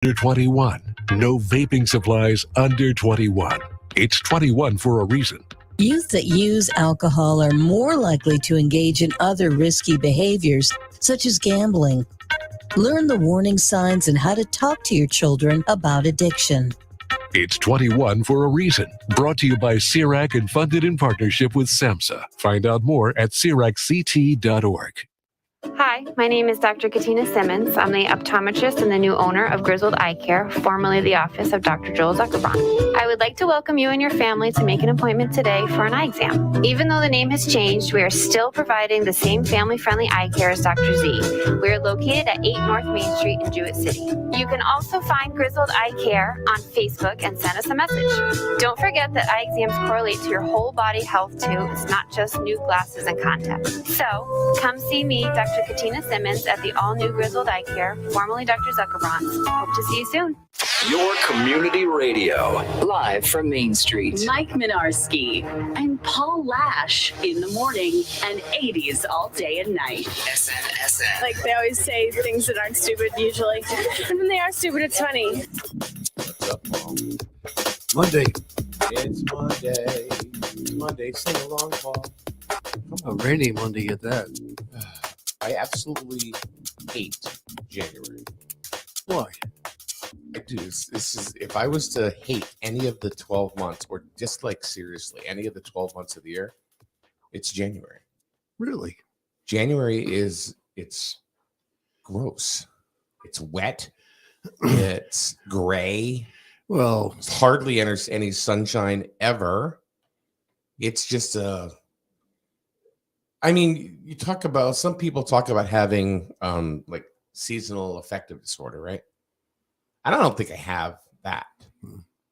under 21. No vaping supplies under 21. It's 21 for a reason. Youth that use alcohol are more likely to engage in other risky behaviors, such as gambling. Learn the warning signs and how to talk to your children about addiction. It's 21 for a reason. Brought to you by CIRAC and funded in partnership with SAMHSA. Find out more at CIRACCT.org. Hi, my name is Dr. Katina Simmons. I'm the optometrist and the new owner of Griswold Eye Care, formerly the office of Dr. Joel Zuckerbrand. I would like to welcome you and your family to make an appointment today for an eye exam. Even though the name has changed, we are still providing the same family-friendly eye care as Dr. Z. We are located at 8 North Main Street in Jewett City. You can also find Griswold Eye Care on Facebook and send us a message. Don't forget that eye exams correlate to your whole body health too. It's not just new glasses and contacts. So come see me, Dr. Katina Simmons, at the all-new Griswold Eye Care, formerly Dr. Zuckerbrand. Hope to see you soon. Your community radio. Live from Main Street. Mike Minarski and Paul Lash in the morning and 80s all day and night. SNSN. Like they always say things that aren't stupid usually. And when they are stupid, it's funny. What's up, Paul? Monday. It's Monday. It's Monday. Sing along, Paul. A rainy Monday at that. I absolutely hate January. Why? I do. This is if I was to hate any of the 12 months, or just like seriously, any of the 12 months of the year, it's January. Really? January it's gross. It's wet. It's gray. Well, It's hardly any sunshine ever. It's just I mean, some people talk about having like seasonal affective disorder, right? I don't think I have that,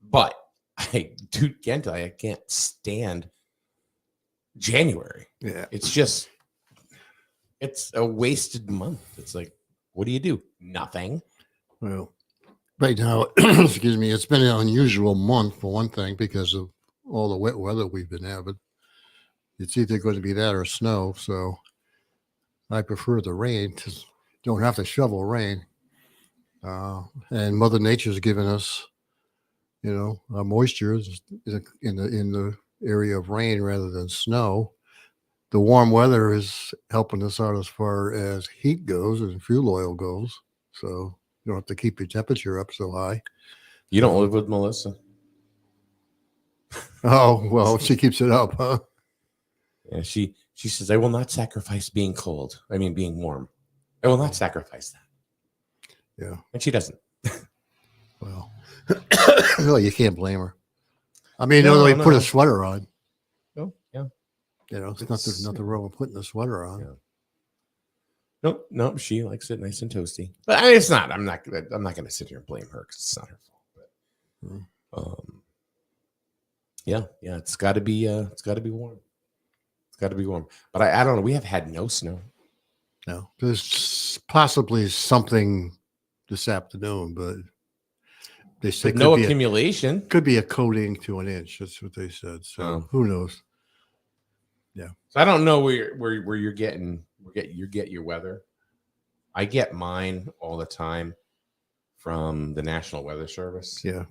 but I can't tell you, I can't stand January. yeah. It's a wasted month. It's like, what do you do? Nothing. Well, right now, excuse me, it's been an unusual month for one thing because of all the wet weather we've been having. It's either going to be that or snow. So I prefer the rain because you don't have to shovel rain. And Mother Nature's given us, moisture in the area of rain rather than snow. The warm weather is helping us out as far as heat goes and fuel oil goes. So you don't have to keep your temperature up so high. You don't live with Melissa? Oh, well, she keeps it up, huh? Yeah, she says, I will not sacrifice being warm. I will not sacrifice that. Yeah. And she doesn't. Well, well, you can't blame her. I mean, they put a sweater on. Oh, yeah. There's nothing wrong with putting a sweater on. Yeah. Nope. She likes it nice and toasty. But I mean, it's not. I'm not gonna sit here and blame her because it's not her fault. But yeah, it's gotta be warm. It's gotta be warm. But I don't know. We have had no snow. No. There's possibly something this afternoon, but they said no accumulation. Could be a coating to an inch. That's what they said. So who knows? Yeah. So I don't know where you're getting your weather. I get mine all the time from the National Weather Service. Yeah.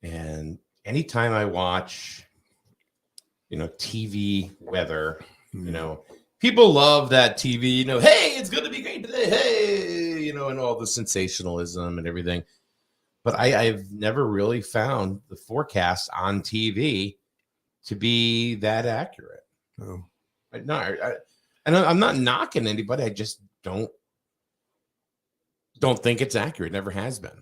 And anytime I watch, TV weather, people love that TV, hey, it's going to be great today. Hey, and all the sensationalism and everything. But I've never really found the forecast on TV to be that accurate. Oh. I'm not knocking anybody. I just don't think it's accurate. Never has been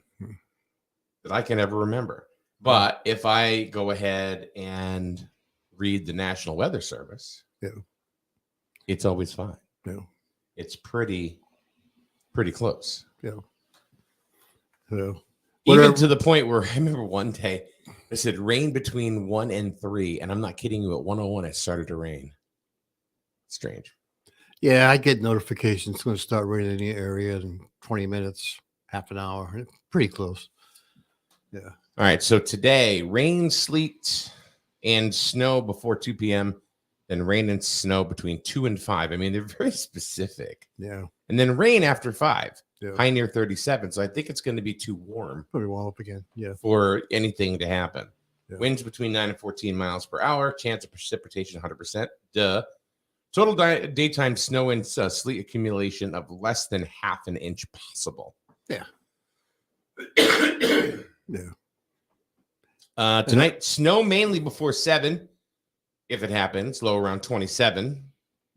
that I can ever remember. But if I go ahead and read the National Weather Service, it's always fine. Yeah. It's pretty close. Yeah. Yeah. Even to the point where I remember one day it said rain between 1 and 3, and I'm not kidding you. At 1:01, it started to rain. Strange. Yeah, I get notifications. It's going to start raining in the area in 20 minutes, half an hour. Pretty close. Yeah. All right. So today, rain, sleet, and snow before 2 p.m. Then rain and snow between 2 and 5. I mean, they're very specific. Yeah. And then rain after 5. Yeah. high near 37. So I think it's going to be too warm Pretty well up again. Yeah. for anything to happen. Yeah. Winds between 9 and 14 miles per hour. Chance of precipitation 100%. Duh. Total daytime snow and sleet accumulation of less than half an inch possible. Yeah. Yeah. Tonight, snow mainly before 7, if it happens, low around 27.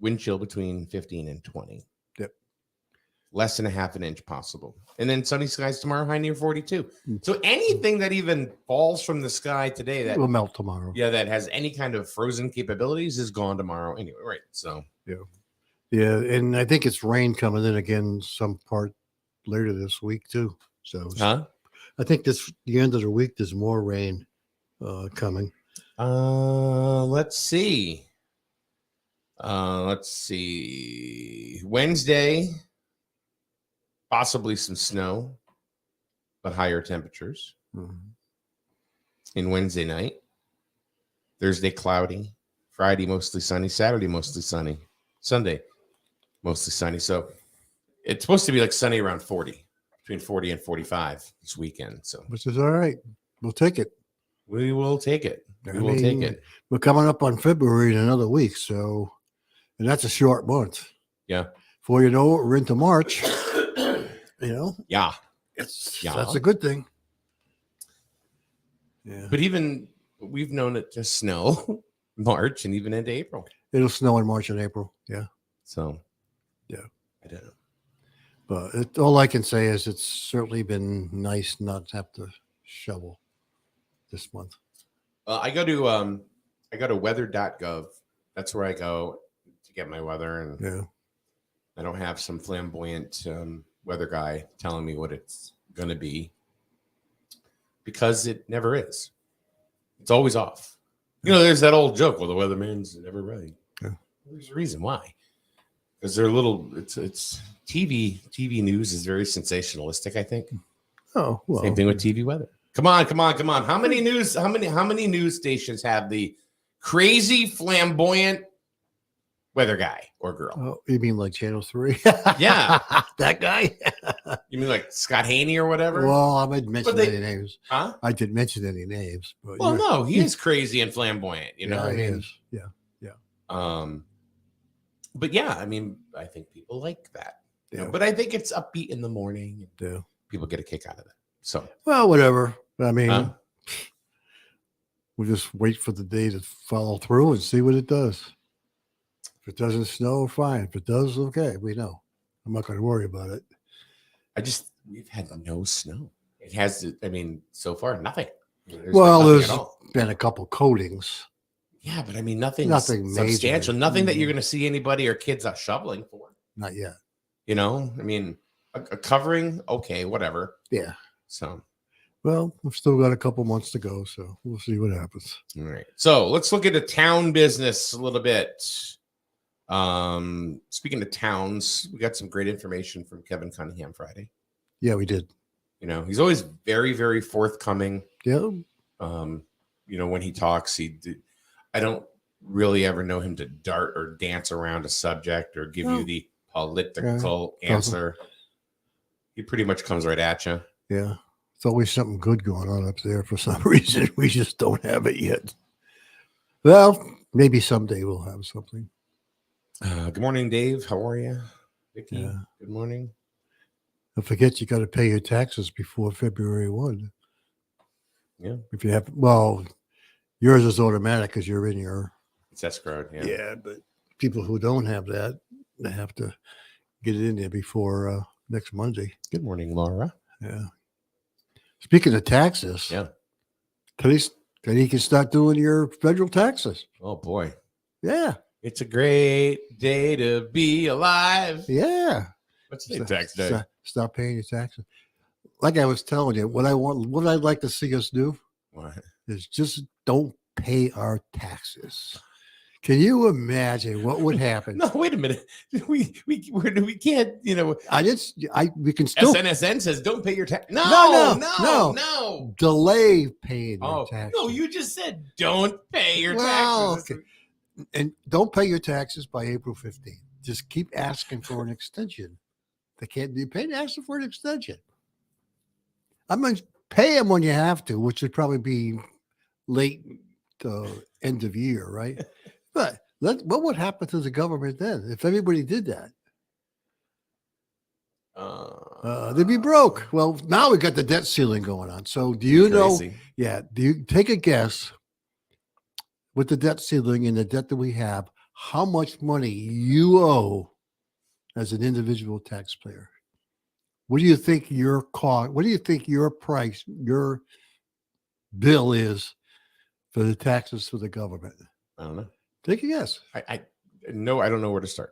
Wind chill between 15 and 20. Yep. Less than a half an inch possible. And then sunny skies tomorrow, high near 42. So anything that even falls from the sky today It that will melt tomorrow. yeah, that has any kind of frozen capabilities is gone tomorrow anyway, right? So Yeah, and I think it's rain coming in again some part later this week too. So I think the end of the week there's more rain coming. Let's see. Wednesday, possibly some snow, but higher temperatures. In Wednesday night. Thursday, cloudy. Friday, mostly sunny. Saturday, mostly sunny. Sunday, mostly sunny. So it's supposed to be like sunny around 40, between 40 and 45 this weekend. So Which is all right. We'll take it. we will take it. I We will take mean, it. We're coming up on February in another week, so and that's a short month. Yeah. Before you know it, we're into March. Yeah. That's a good thing. Yeah. But even we've known it to snow March and even into April. It'll snow in March and April. Yeah. So, Yeah. I don't know. But all I can say is it's certainly been nice not to have to shovel this month. I go to weather.gov. That's where I go to get my weather. And Yeah. I don't have some flamboyant weather guy telling me what it's going to be because it never is. It's always off. There's that old joke. Well, the weatherman's never right. Yeah. There's a reason why. Because they're it's TV news is very sensationalistic, I think. Oh, well. Same thing with TV weather. Come on. How many news stations have the crazy flamboyant weather guy or girl? Oh, you mean like Channel 3? Yeah. That guy? You mean like Scott Haney or whatever? Well, I didn't mention But any names. Huh? I didn't mention any names. But Well, no, he is crazy and flamboyant, Yeah, I he mean, is. Yeah. but yeah, I mean, I think people like that. Yeah. But I think it's upbeat in the morning. Yeah. People get a kick out of that. So, Well, whatever. I mean, Huh? we'll just wait for the day to follow through and see what it does. If it doesn't snow, fine. If it does, okay. We know. I'm not going to worry about it. we've had no snow. It has, I mean, so far, nothing. There's Well, been nothing there's at all. been a couple coatings. Yeah, but I mean, nothing Nothing substantial. major. Nothing that you're going to see anybody or kids out shoveling for. Not yet. I mean, a covering, okay, whatever. Yeah. So, Well, we've still got a couple months to go, so we'll see what happens. all right. So let's look at the town business a little bit. Speaking of towns, we got some great information from Kevin Cunningham Friday. Yeah, we did. He's always very, very forthcoming. Yeah. When he talks, I don't really ever know him to dart or dance around a subject or give you the political answer. He pretty much comes right at you. Yeah. It's always something good going on up there for some reason. We just don't have it yet. Well, maybe someday we'll have something. Good morning, Dave. How are you? Vicky, Yeah. good morning. Don't forget you got to pay your taxes before February 1. Yeah. If you have, well, yours is automatic because you're in your. It's escrowed. Yeah. Yeah, but people who don't have that, they have to get it in there before next Monday. Good morning, Laura. Yeah. Speaking of taxes, Yeah. today you can start doing your federal taxes. Oh, boy. Yeah. It's a great day to be alive. Yeah. What's the tax day? Stop paying your taxes. Like I was telling you, what I'd like to see us do What? is just don't pay our taxes. Can you imagine what would happen? No, wait a minute. We can't, We can still SNSN says don't pay your tax. No. delay paying your Oh, taxes. no, you just said don't pay your Well, taxes. okay. And don't pay your taxes by April 15th. Just keep asking for an extension They can't do pay ask them for an extension. I mean, pay them when you have to, which would probably be late end of year, right? But what would happen to the government then if everybody did that? They'd be broke. Well, now we got the debt ceiling going on. So do you know? Yeah. Do you take a guess with the debt ceiling and the debt that we have, how much money you owe as an individual taxpayer? What do you think your cost? What do you think your price, your bill is for the taxes to the government? I don't know. Take a guess. I don't know where to start.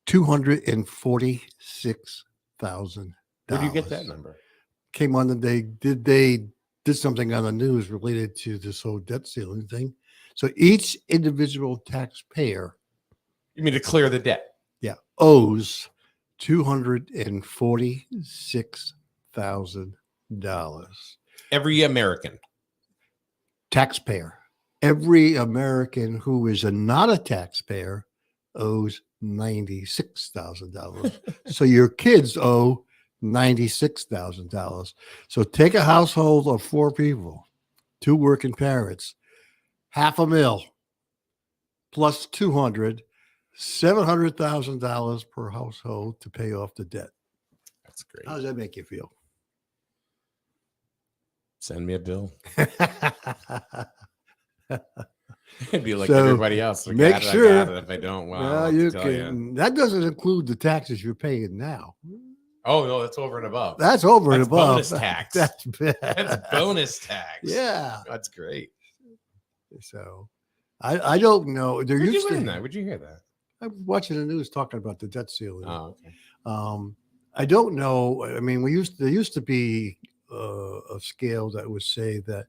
$246,000. Where do you get that number? Came on they did something on the news related to this whole debt ceiling thing. So each individual taxpayer, You mean to clear the debt? yeah, owes $246,000. Every American. Taxpayer. Every American who is not a taxpayer owes $96,000. So your kids owe $96,000. So take a household of 4 people, 2 working parents, $500,000 plus 200, $700,000 per household to pay off the debt. That's great. How does that make you feel? Send me a bill. It'd be like So, everybody else. Like, make I sure- got it. If I don't, well, Well, I'll you tell can. That doesn't include the taxes you're paying now. Oh no, that's over and above. That's over and That's above. bonus tax. That's bad. That's bonus tax. Yeah. That's great. So, I don't know. There Where'd used you to. learn that? Where'd you hear that? I'm watching the news talking about the debt ceiling. Oh, okay. I don't know. I mean, there used to be a scale that would say that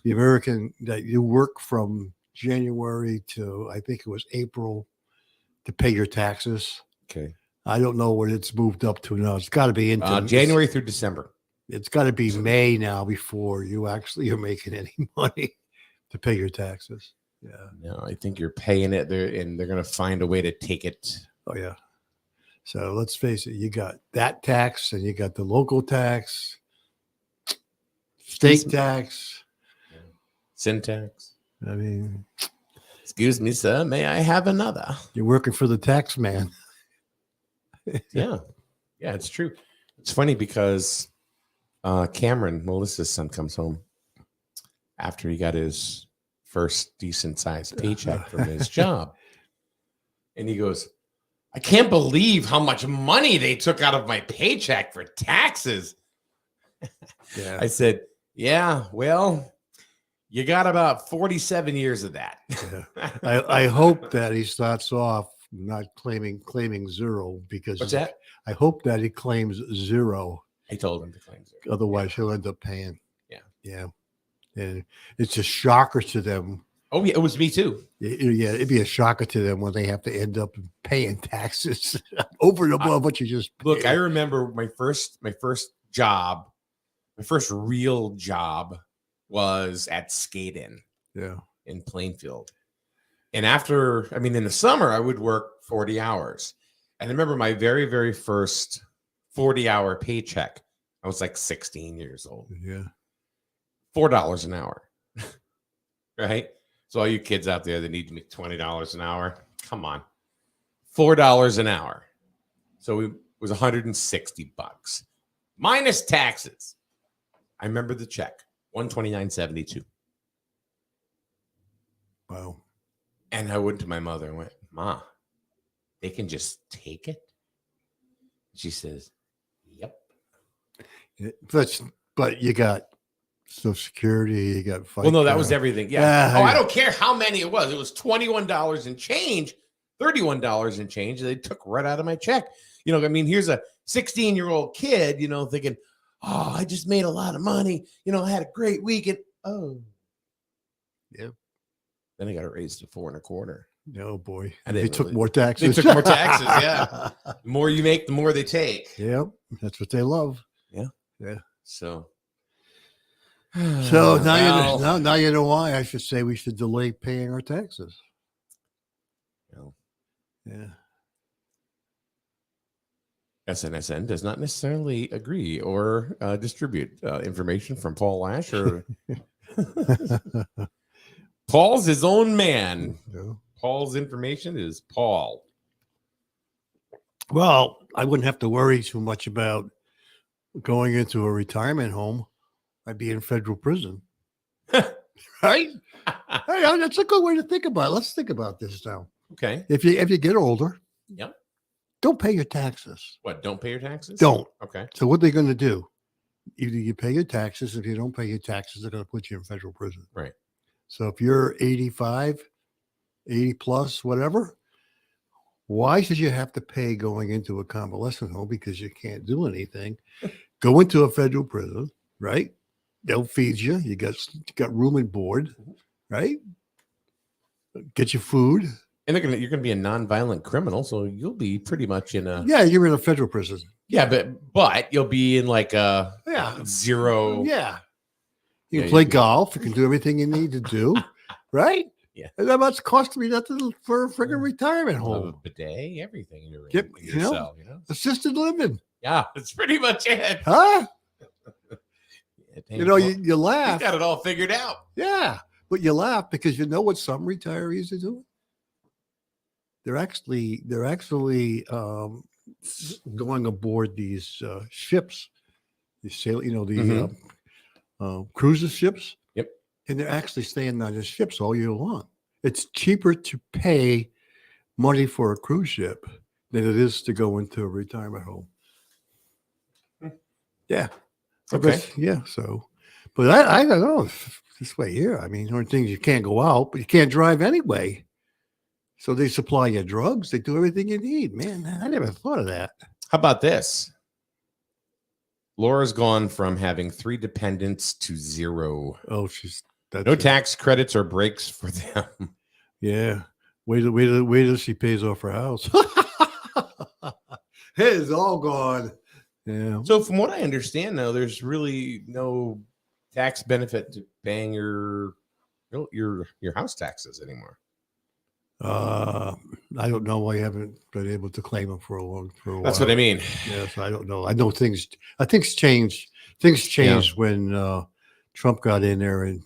the American that you work from January to I think it was April to pay your taxes. Okay. I don't know what it's moved up to now. It's got to be into January through December. It's got to be May now before you actually are making any money to pay your taxes. Yeah. No, I think you're paying it there, and they're going to find a way to take it. Oh yeah. So let's face it. You got that tax, and you got the local tax, state tax. Syntax. I mean, Excuse me, sir. May I have another? you're working for the tax man. Yeah. Yeah, it's true. It's funny because Cameron, Melissa's son, comes home after he got his first decent sized paycheck from his job. And he goes, I can't believe how much money they took out of my paycheck for taxes. Yeah. I said, yeah, well, you got about 47 years of that. I hope that he starts off not claiming zero because What's that? I hope that he claims zero. I told him to claim zero. Otherwise, he'll end up paying. Yeah. Yeah. And it's a shocker to them. Oh, yeah, it was me too. Yeah, it'd be a shocker to them when they have to end up paying taxes over and above what you just paid. Look, I remember my first job, my first real job was at Skate Inn in Plainfield. And in the summer, I would work 40 hours. And I remember my very, very first 40-hour paycheck. I was like 16 years old. Yeah. $4 an hour. Right? So all you kids out there that need to make $20 an hour, come on. $4 an hour. So it was $160 minus taxes. I remember the check, $129.72. Wow. And I went to my mother and went, Ma, they can just take it? She says, yep. But you got Social Security, you got Well, no, that was everything. Yeah. Yeah. I don't care how many it was. It was $21 and change, $31 and change. They took right out of my check. Here's a 16-year-old kid, thinking, oh, I just made a lot of money. I had a great week. And Yep. Then I got it raised to 4.25. Oh boy. I They didn't took really- more taxes. They took more taxes. Yeah. The more you make, the more they take. Yep. That's what they love. Yeah. Yeah. So So now well, now you know why I should say we should delay paying our taxes. well, Yeah. SNSN does not necessarily agree or distribute information from Paul Lash or Paul's his own man. No. Paul's information is Paul. Well, I wouldn't have to worry too much about going into a retirement home. I'd be in federal prison. Right? Hey, that's a good way to think about it. Let's think about this now. Okay. If you get older, Yep. don't pay your taxes. What? Don't pay your taxes? Don't. Okay. So what they're going to do? Either you pay your taxes. If you don't pay your taxes, they're going to put you in federal prison. Right. So if you're 85, 80 plus, whatever, why should you have to pay going into a convalescent home because you can't do anything? Go into a federal prison, right? They'll feed you. You got room and board, right? Get your food. And you're gonna be a nonviolent criminal, so you'll be pretty much in a Yeah, you're in a federal prison. yeah, but you'll be in like a Yeah. zero. Yeah. You can Yeah, play you can- golf. You can do everything you need to do, right? Yeah. And that much cost me nothing for a freaking retirement Have a home. bidet, everything in your, Yep, in you your know? cell, you know? Assisted living. Yeah, that's pretty much it. Huh? Yeah, You know, Paul- you he's laugh. got it all figured out. Yeah. But you laugh because you know what some retirees are doing? They're actually going aboard these ships, these sail, you know, the cruises ships. Yep. And they're actually staying on the ships all year long. It's cheaper to pay money for a cruise ship than it is to go into a retirement home. Yeah. So Okay. yeah. So, but I don't know this way here. I mean, there are things you can't go out, but you can't drive anyway. So they supply you drugs. They do everything you need. Man, I never thought of that. How about this? Laura's gone from having 3 dependents to 0. Oh, that's No it. tax credits or breaks for them. Yeah. Wait till she pays off her house. It's all gone. Yeah. So from what I understand now, there's really no tax benefit to paying your house taxes anymore. I don't know why you haven't been able to claim them for a while. That's what I mean. Yes, I don't know. I know things changed. Things changed when Trump got in there and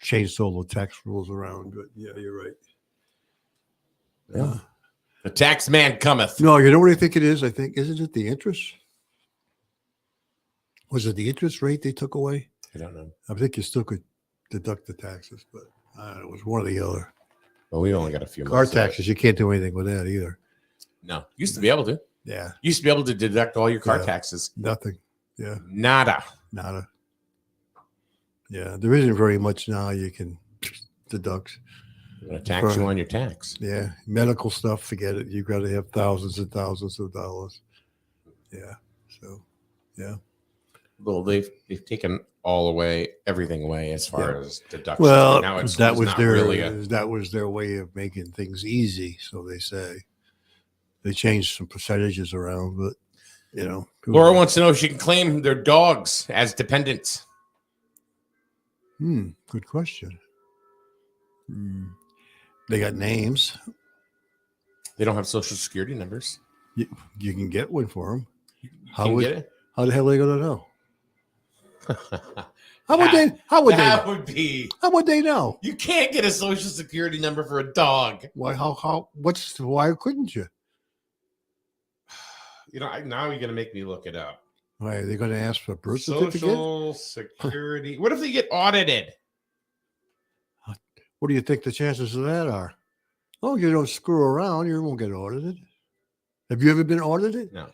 changed all the tax rules around. But yeah, you're right. Yeah. The tax man cometh. No, you know what I think it is? I think, isn't it the interest? Was it the interest rate they took away? I don't know. I think you still could deduct the taxes, but it was one or the other. Well, we only got a few Car months. taxes, you can't do anything with that either. No. Used to be able to. Yeah, Used to be able to deduct all your car Yeah. taxes. nothing. Yeah, Nada. nada. Yeah, there isn't very much now you can deduct. I'm going to tax you on your tax. Yeah, medical stuff, forget it. You got to have thousands and thousands of dollars. Yeah, so yeah. Well, they've taken everything away as far as deductions. Well, Now it's that was not their really way of making things easy. So they say they changed some percentages around, but you know, Laura wants to know if she can claim their dogs as dependents. Good question. They got names. They don't have social security numbers. You can get one for them. You How can would- get it? How the hell are they gonna know? How would they know? You can't get a social security number for a dog. Why? Why couldn't you? You know, now you're going to make me look it up. Why are they going to ask for a birth certificate? Social security. What if they get audited? What do you think the chances of that are? Oh, you don't screw around, you won't get audited. Have you ever been audited? No.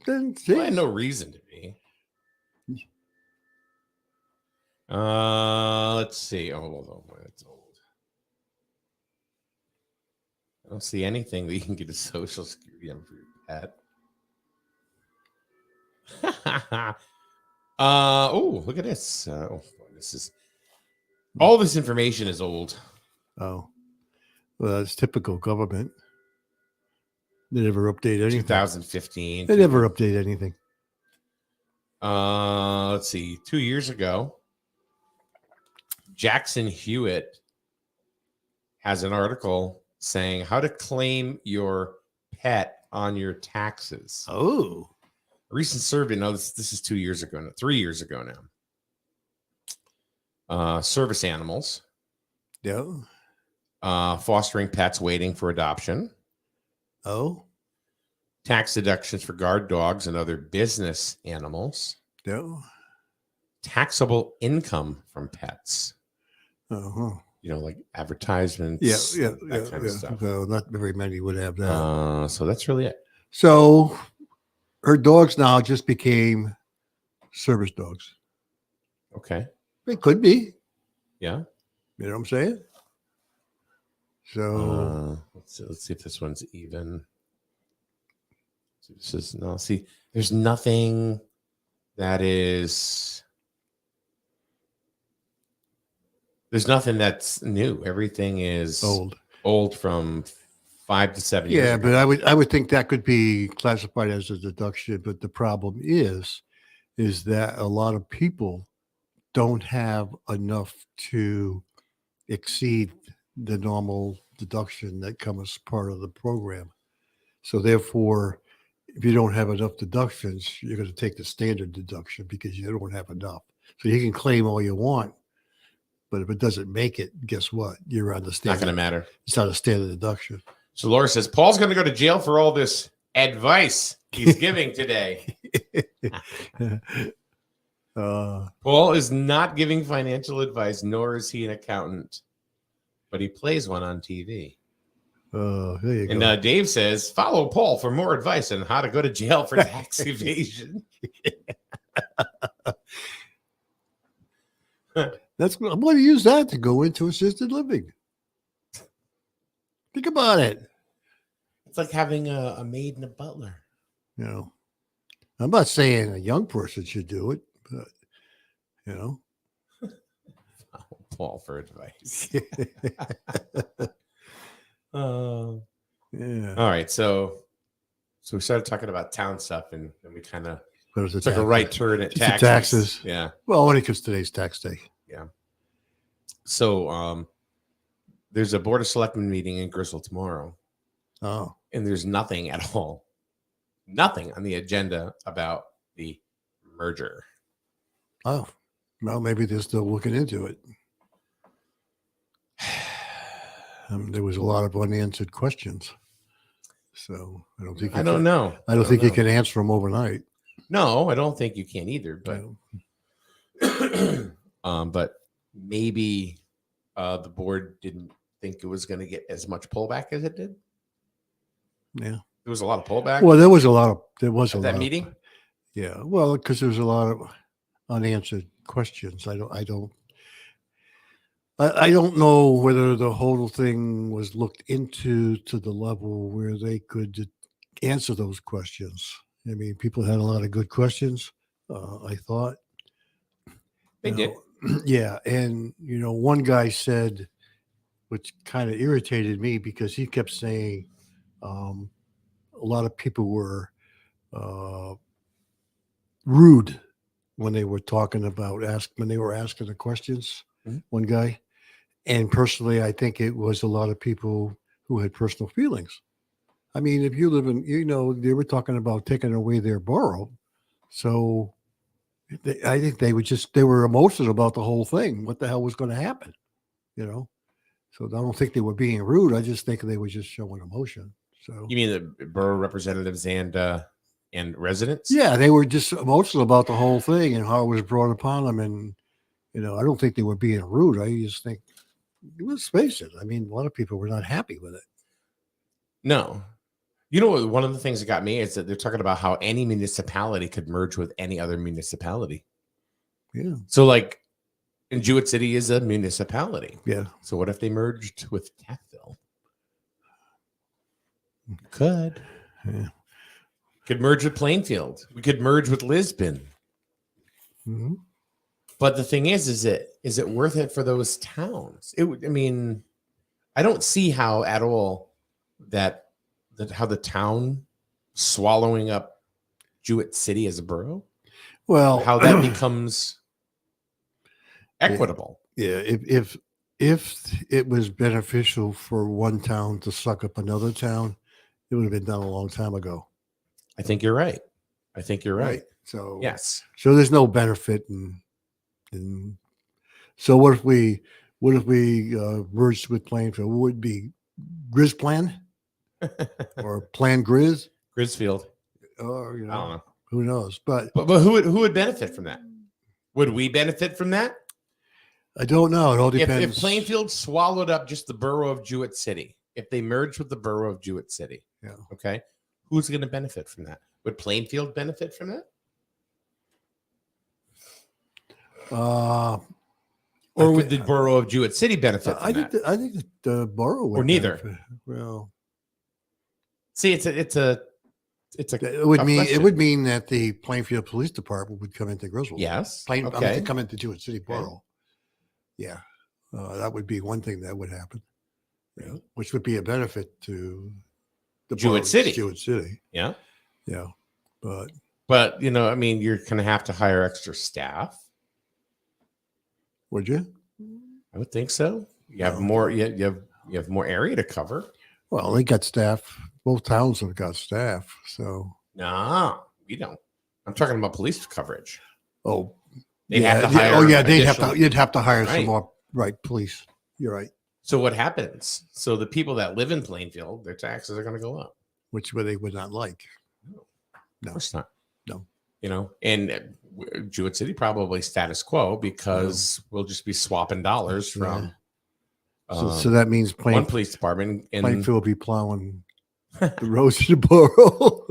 Then Well, I had no reason to be. Let's see. Oh, it's old. I don't see anything that you can get a social security number for your pet. Oh, look at this. This is all this information is old. Oh, well, that's typical government. They never update anything. 2015. They never update anything. Let's see. 2 years ago, Jackson Hewitt has an article saying how to claim your pet on your taxes. Oh, A recent survey, no, this is 2 years ago, no, 3 years ago now. Service animals, Yeah. fostering pets waiting for adoption, Oh. tax deductions for guard dogs and other business animals, Yeah. taxable income from pets, Uh-huh. like advertisements, that kind of stuff. So not very many would have that. So that's really it. So her dogs now just became service dogs. Okay. They could be. Yeah. You know what I'm saying? So Let's see if this one's even. This is no. See, there's nothing that is. There's nothing that's new. Everything is old from 5 to 7 years. yeah, ago. but I would think that could be classified as a deduction. But the problem is that a lot of people don't have enough to exceed the normal deduction that comes as part of the program. So therefore, if you don't have enough deductions, you're going to take the standard deduction because you don't have enough. So you can claim all you want, but if it doesn't make it, guess what? You're on the Not standard. going to matter. It's not a standard deduction. So Laura says Paul's going to go to jail for all this advice he's giving today. Paul is not giving financial advice, nor is he an accountant, but he plays one on TV. There you And go. Dave says, follow Paul for more advice on how to go to jail for tax evasion. I'm going to use that to go into assisted living. Think about it. It's like having a maid and a butler. You know, I'm not saying a young person should do it, but you know, Follow Paul for advice. yeah. All right, so we started talking about town stuff, and then we kind of But it's took a right turn at It's the taxes. taxes. Yeah. Well, when it comes to today's tax day. So there's a Board of Selectmen meeting in Griswold tomorrow, Oh, and there's nothing at all, nothing on the agenda about the merger. well, maybe they're still looking into it. There was a lot of unanswered questions, so I don't think I don't know. I don't think you can answer them overnight. No, I don't think you can either. But You know. but maybe the board didn't think it was going to get as much pullback as it did. Yeah. There was a lot of pullback. Well, there was a lot at that meeting. Yeah, well, because there's a lot of unanswered questions. I don't know whether the whole thing was looked into to the level where they could answer those questions. I mean, people had a lot of good questions. I thought They did. Yeah, and one guy said, which kind of irritated me because he kept saying a lot of people were rude when they were talking about when they were asking the questions. Mm-hmm. One guy, and personally, I think it was a lot of people who had personal feelings. I mean, if you live in, they were talking about taking away their borough, so I think they were emotional about the whole thing. What the hell was going to happen? So I don't think they were being rude. I just think they were just showing emotion. So You mean the borough representatives and residents? yeah, they were just emotional about the whole thing and how it was brought upon them. And, I don't think they were being rude. I just think, let's face it. I mean, a lot of people were not happy with it. No. One of the things that got me is that they're talking about how any municipality could merge with any other municipality. Yeah. So like and Jewett City is a municipality. Yeah. So what if they merged with Tackville? Could. Yeah. Could merge with Plainfield. We could merge with Lisbon. Mm-hmm. But the thing is it worth it for those towns? I don't see how at all that how the town swallowing up Jewett City as a borough, Well, how that becomes equitable. Yeah. If it was beneficial for one town to suck up another town, it would have been done a long time ago. I think you're right. I think you're right. So Yes. so there's no benefit in so what if we merged with Plainfield? Would it be Grizz Plan or Plan Grizz? Grisfield. Or I don't know. who knows? But But who would benefit from that? Would we benefit from that? I don't know. It all If depends. Plainfield swallowed up just the borough of Jewett City, if they merged with the borough of Jewett City, Yeah. okay, who's going to benefit from that? Would Plainfield benefit from that? Or would the borough of Jewett City benefit from I think that? I think the borough would Or neither. benefit. Well, See, it's a it would tough mean question. it would mean that the Plainfield Police Department would come into Griswold. yes. I mean, Okay. they come into Jewett City Borough. Yeah, that would be one thing that would happen. Yeah, which would be a benefit to the Jewett borough, City. Jewett City. Yeah. Yeah, but But I mean, you're going to have to hire extra staff. would you? I would think so. You have No. more. You have more area to cover. Well, they got staff. Both towns have got staff. So, No, we don't. I'm talking about police coverage. oh, They'd yeah, have to yeah, hire oh yeah, they'd have additional- to. You'd have to hire some Right. more. Right, police. You're right. So what happens? So the people that live in Plainfield, their taxes are going to go up. Which they would not like. Of course not. No. And Jewett City probably status quo because we'll just be swapping dollars from So that means one police department. And Plainfield will be plowing the roads to the borough.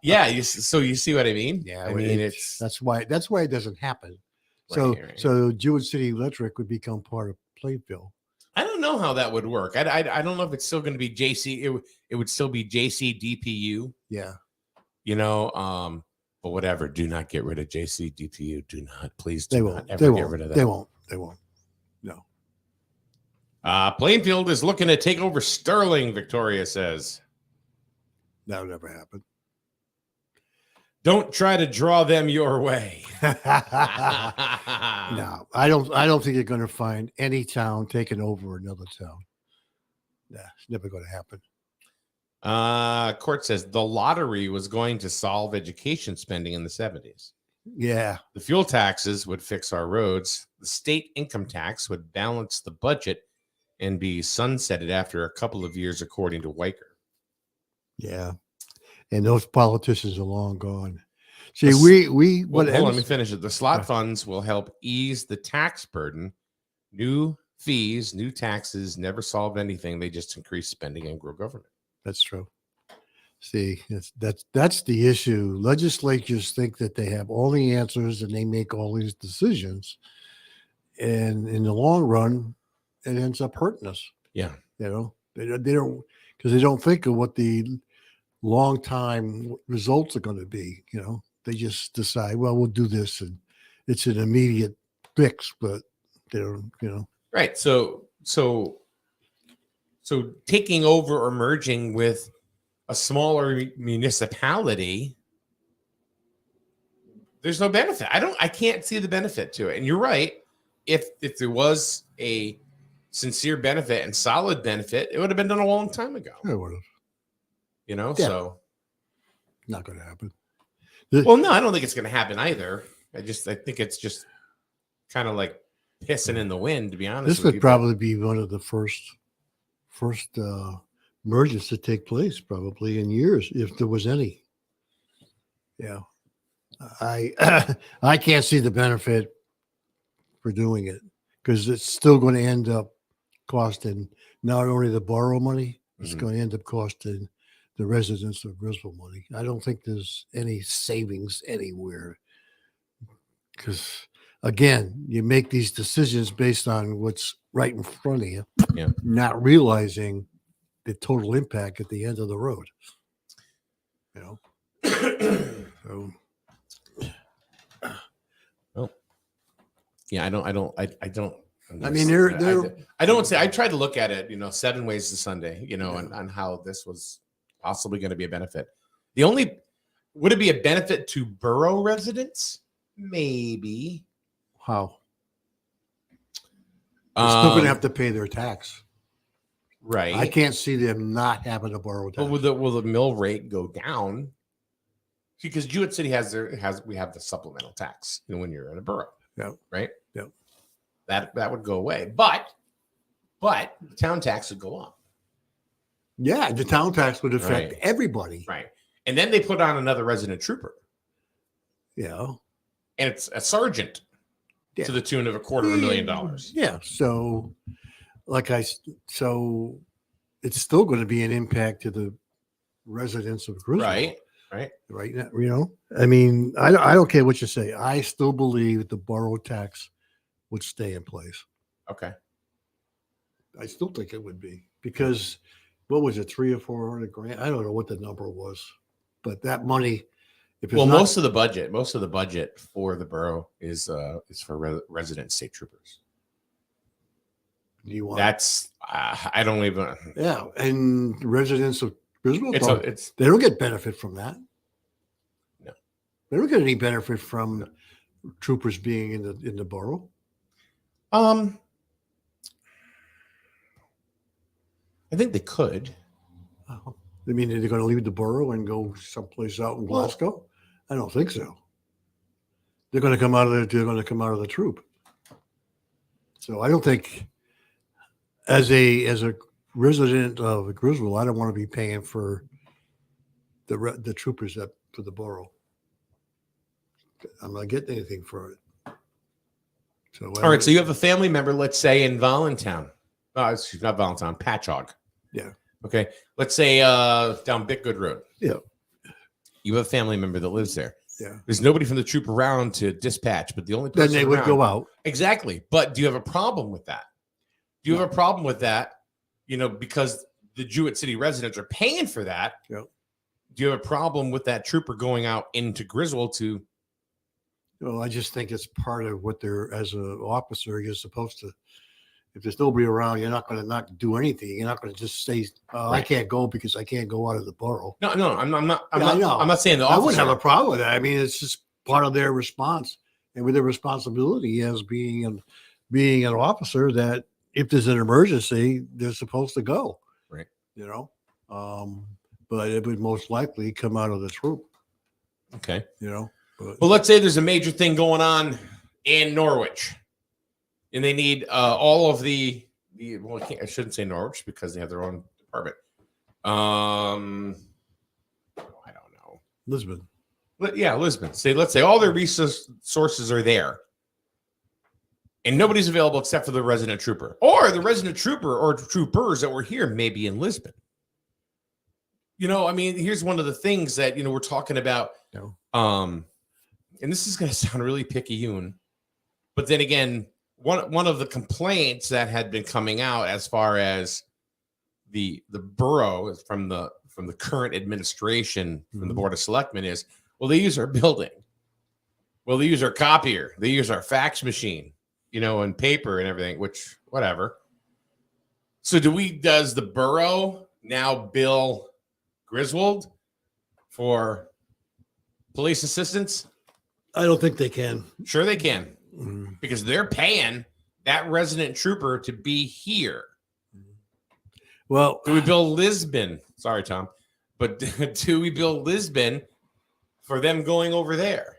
yeah, so you see what I mean? Yeah, I well, mean it's that's why it doesn't happen. So Right. so Jewett City Electric would become part of Plainfield. I don't know how that would work. I don't know if it's still going to be JC. It would still be JCDPU. Yeah. But whatever. Do not get rid of JCDPU. Do not, please. Do They not won't. ever They get won't. rid of that. They won't. They won't. No. Plainfield is looking to take over Sterling. Victoria says, That would never happen. "Don't try to draw them your way." No, I don't think you're going to find any town taking over another town. Nah, it's never going to happen. Court says the lottery was going to solve education spending in the 70s. Yeah. The fuel taxes would fix our roads. The state income tax would balance the budget and be sunsetted after a couple of years, according to Weicker. Yeah. And those politicians are long gone. See, This- we Well, what hold on, let me ends- finish it. The slot funds will help ease the tax burden. New fees, new taxes never solve anything. They just increase spending and grow government. That's true. See, that's the issue. Legislatures think that they have all the answers and they make all these decisions. And in the long run, it ends up hurting us. Yeah. They don't because they don't think of what the long time results are going to be. They just decide, well, we'll do this, and it's an immediate fix, but they don't. Right. So taking over or merging with a smaller municipality, there's no benefit. I can't see the benefit to it. And you're right. If there was a sincere benefit and solid benefit, it would have been done a long time ago. It would have. Yeah. So not going to happen. Well, no, I don't think it's going to happen either. I think it's just kind of like pissing in the wind, to be honest. This with would you. probably be one of the first mergers to take place, probably in years, if there was any. Yeah, I can't see the benefit for doing it because it's still going to end up costing not only the borough money, it's Mhm. going to end up costing the residents of Griswold money. I don't think there's any savings anywhere because, again, you make these decisions based on what's right in front of you, Yeah. not realizing the total impact at the end of the road. So, Yeah, I don't. I mean, they're I don't say. I tried to look at it, 7 ways to Sunday, on how this was possibly going to be a benefit. Would it be a benefit to borough residents? Maybe. how they're still going to have to pay their tax. Right. I can't see them not having a borough tax. But will the mill rate go down? because Jewett City we have the supplemental tax, when you're in a borough. Yeah. Right. Yeah. That would go away, but the town tax would go up. Yeah, the town tax would affect Right. everybody. Right. And then they put on another resident trooper, Yeah. and it's a sergeant Yeah. to the tune of $250,000. Yeah. So it's still going to be an impact to the residents of Griswold. Right. Right now, I mean, I don't care what you say. I still believe the borough tax would stay in place. Okay. I still think it would be, because what was it, 300 or 400 grand? I don't know what the number was, but that money, if it's Well, not, most of the budget for the borough is for resident state troopers. you want That's I don't even. yeah, and residents of Griswold, It's they don't get benefit from that. No. They don't get any benefit from troopers being in the borough. I think they could. I mean, they're going to leave the borough and go someplace out in Glasgow? I don't think so. They're going to come out of the troop. So I don't think, as a resident of Griswold, I don't want to be paying for the troopers for the borough. I'm not getting anything for it. So All right. So you have a family member, let's say in Voluntown. Excuse me, not Voluntown, Patchogue. Yeah. Okay. Let's say down Bitgood Road. Yeah. You have a family member that lives there. Yeah. There's nobody from the troop around to dispatch, but the only Then person they would around- go out. Exactly. But do you have a problem with that? Do you have a problem with that? Because the Jewett City residents are paying for that. Yeah. Do you have a problem with that trooper going out into Griswold to? Well, I just think it's part of what they're, as an officer, you're supposed to. If there's nobody around, you're not going to not do anything. You're not going to just say, I Right. can't go because I can't go out of the borough. No, I'm not. Yeah, I know. I'm not saying the I officer. wouldn't have a problem with that. I mean, it's just part of their response and with their responsibility as being an officer, that if there's an emergency, they're supposed to go. Right. But it would most likely come out of the troop. Okay. But Well, let's say there's a major thing going on in Norwich, and they need all of the well, I shouldn't say Norwich because they have their own department. I don't know. Lisbon. Lisbon. Let's say all their resources are there, and nobody's available except for the resident trooper, or the resident trooper or troopers that were here maybe in Lisbon. I mean, here's one of the things that we're talking about. No. And this is going to sound really picayune, but then again, one of the complaints that had been coming out as far as the borough from the current administration, from the Board of Selectmen, is, well, they use our building, well, they use our copier, they use our fax machine, and paper and everything, which whatever. So does the borough now bill Griswold for police assistance? I don't think they can. Sure they can, Mm. because they're paying that resident trooper to be here. Well, Do we bill Lisbon? Sorry, Tom. But do we bill Lisbon for them going over there?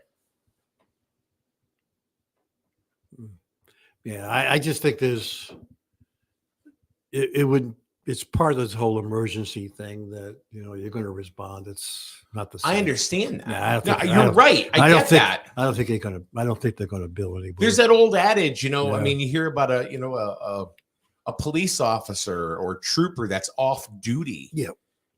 yeah, I just think it's part of this whole emergency thing that, you're going to respond. It's not the same. I understand that. Yeah, I don't think- I you're don't- right. I don't get think, that. I don't think they're going to bill anybody. There's that old adage, I Yeah. mean, you hear about a police officer or trooper that's off duty. Yeah.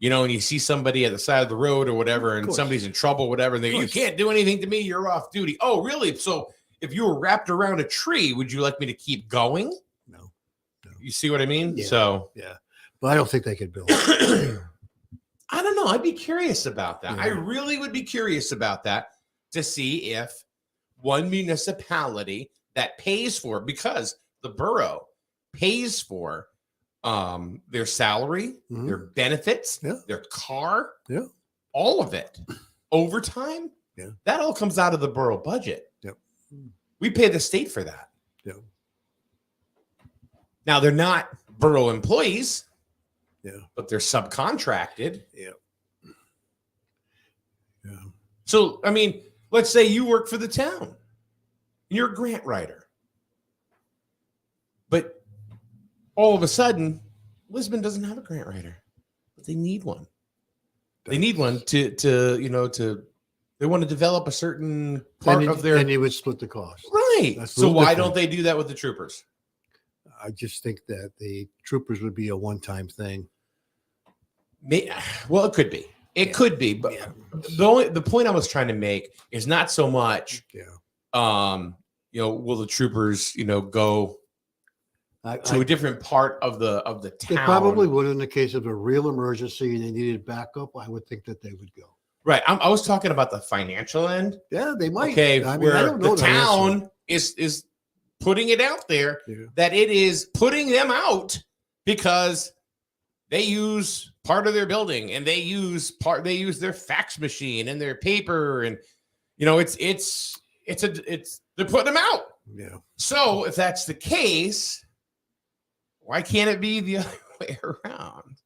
And you see somebody at the side of the road or whatever, and course. somebody's in trouble, whatever, and they go, you course. can't do anything to me. You're off duty. Oh, really? So if you were wrapped around a tree, would you like me to keep going? No. You see what I mean? Yeah. So Yeah. But I don't think they could bill. I don't know. I'd be curious about that. Yeah. I really would be curious about that to see if one municipality that pays for, because the borough pays for their salary, Mhm. their benefits, Yeah. their car, Yeah. all of it, overtime. Yeah. That all comes out of the borough budget. Yep. We pay the state for that. Yeah. Now they're not borough employees. Yeah. But they're subcontracted. Yeah. So, I mean, let's say you work for the town. You're a grant writer. But all of a sudden, Lisbon doesn't have a grant writer. But they need one. They need one to they want to develop a certain part of their. And you would split the cost. Right. That's a So little why different. don't they do that with the troopers? I just think that the troopers would be a one-time thing. Well, it could be. It could be, but the point I was trying to make is not so much, will the troopers, go to a different part of the They town? probably would in the case of a real emergency and they needed backup. I would think that they would go. Right. I was talking about the financial end. Yeah, they might. Okay, I mean, where I don't know the the answer. town is putting it out there Yeah. that it is putting them out because they use part of their building and they use their fax machine and their paper, and they're putting them out. Yeah. So if that's the case, why can't it be the other way around?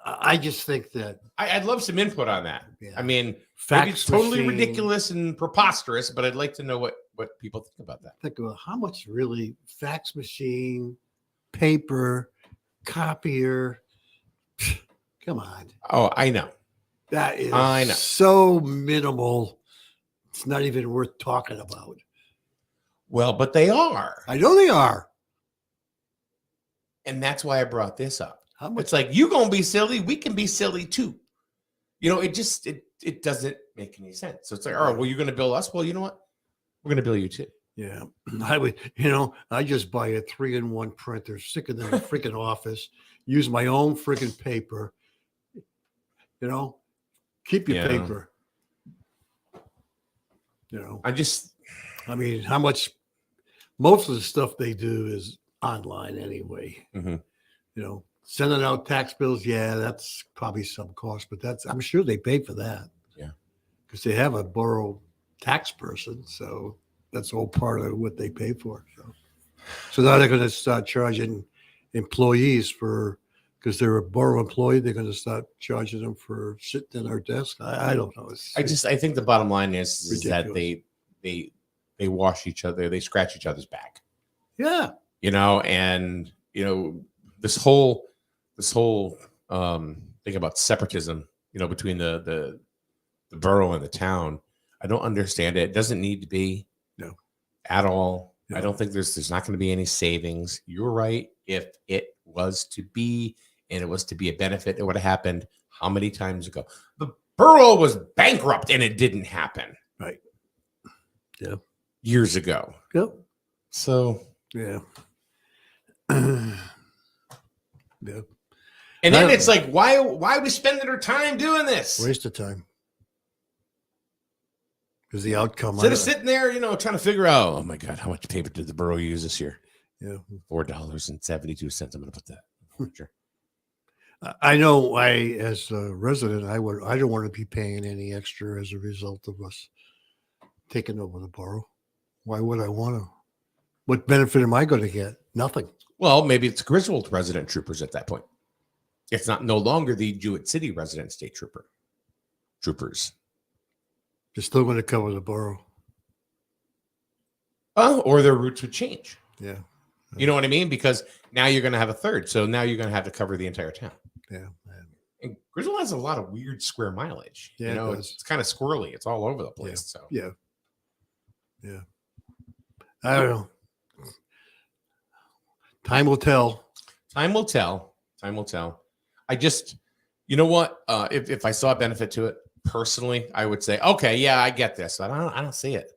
I just think that I'd love some input on that. Yeah. I mean, maybe fax it's totally machine- ridiculous and preposterous, but I'd like to know what people think about that. think about how much really fax machine, paper, copier. Come on. Oh, I know. That is I know. so minimal. It's not even worth talking about. Well, but they are. I know they are. And that's why I brought this up. How much? It's like, you gonna be silly, we can be silly too. It doesn't make any sense. So it's like, all right, well, you're gonna bill us. Well, you know what? We're gonna bill you too. Yeah. I would, I just buy a 3-in-1 printer, stick it in the freaking office, use my own freaking paper. Keep your Yeah. paper. I mean, how much? Most of the stuff they do is online anyway. Mhm. Sending out tax bills, yeah, that's probably some cost, but I'm sure they pay for that. Yeah. Because they have a borough tax person, so that's all part of what they pay for. So now they're going to start charging employees because they're a borough employee, they're going to start charging them for sitting in our desk. I don't know. I think the bottom line is that ridiculous. they wash each other, they scratch each other's back. Yeah. And this whole thing about separatism, between the borough and the town, I don't understand it. It doesn't need to be at all. No. I don't think there's not going to be any savings. You're right. If it was to be, and it was to be a benefit, it would have happened how many times ago? The borough was bankrupt and it didn't happen. Right. Yeah. Years ago. Yep. So Yeah. Yeah. and then it's like, why are we spending our time doing this? Waste of time. Because the outcome. Instead of sitting there, trying to figure out, oh my God, how much paper did the borough use this year? Yeah. $4.72. I'm going to put that. Sure. I know as a resident, I don't want to be paying any extra as a result of us taking over the borough. Why would I want to? What benefit am I going to get? Nothing. Well, maybe it's Griswold resident troopers at that point. It's no longer the Jewett City resident state troopers. They're still going to cover the borough. Or their routes would change. Yeah. You know what I mean? Because now you're going to have a third. So now you're going to have to cover the entire town. Yeah. And Griswold has a lot of weird square mileage. Yeah, it does. it's kind of squirrely. It's all over the place. So Yeah. Yeah. I don't know. Time will tell. Time will tell. Time will tell. I just, you know what? If I saw a benefit to it personally, I would say, okay, yeah, I get this. I don't see it.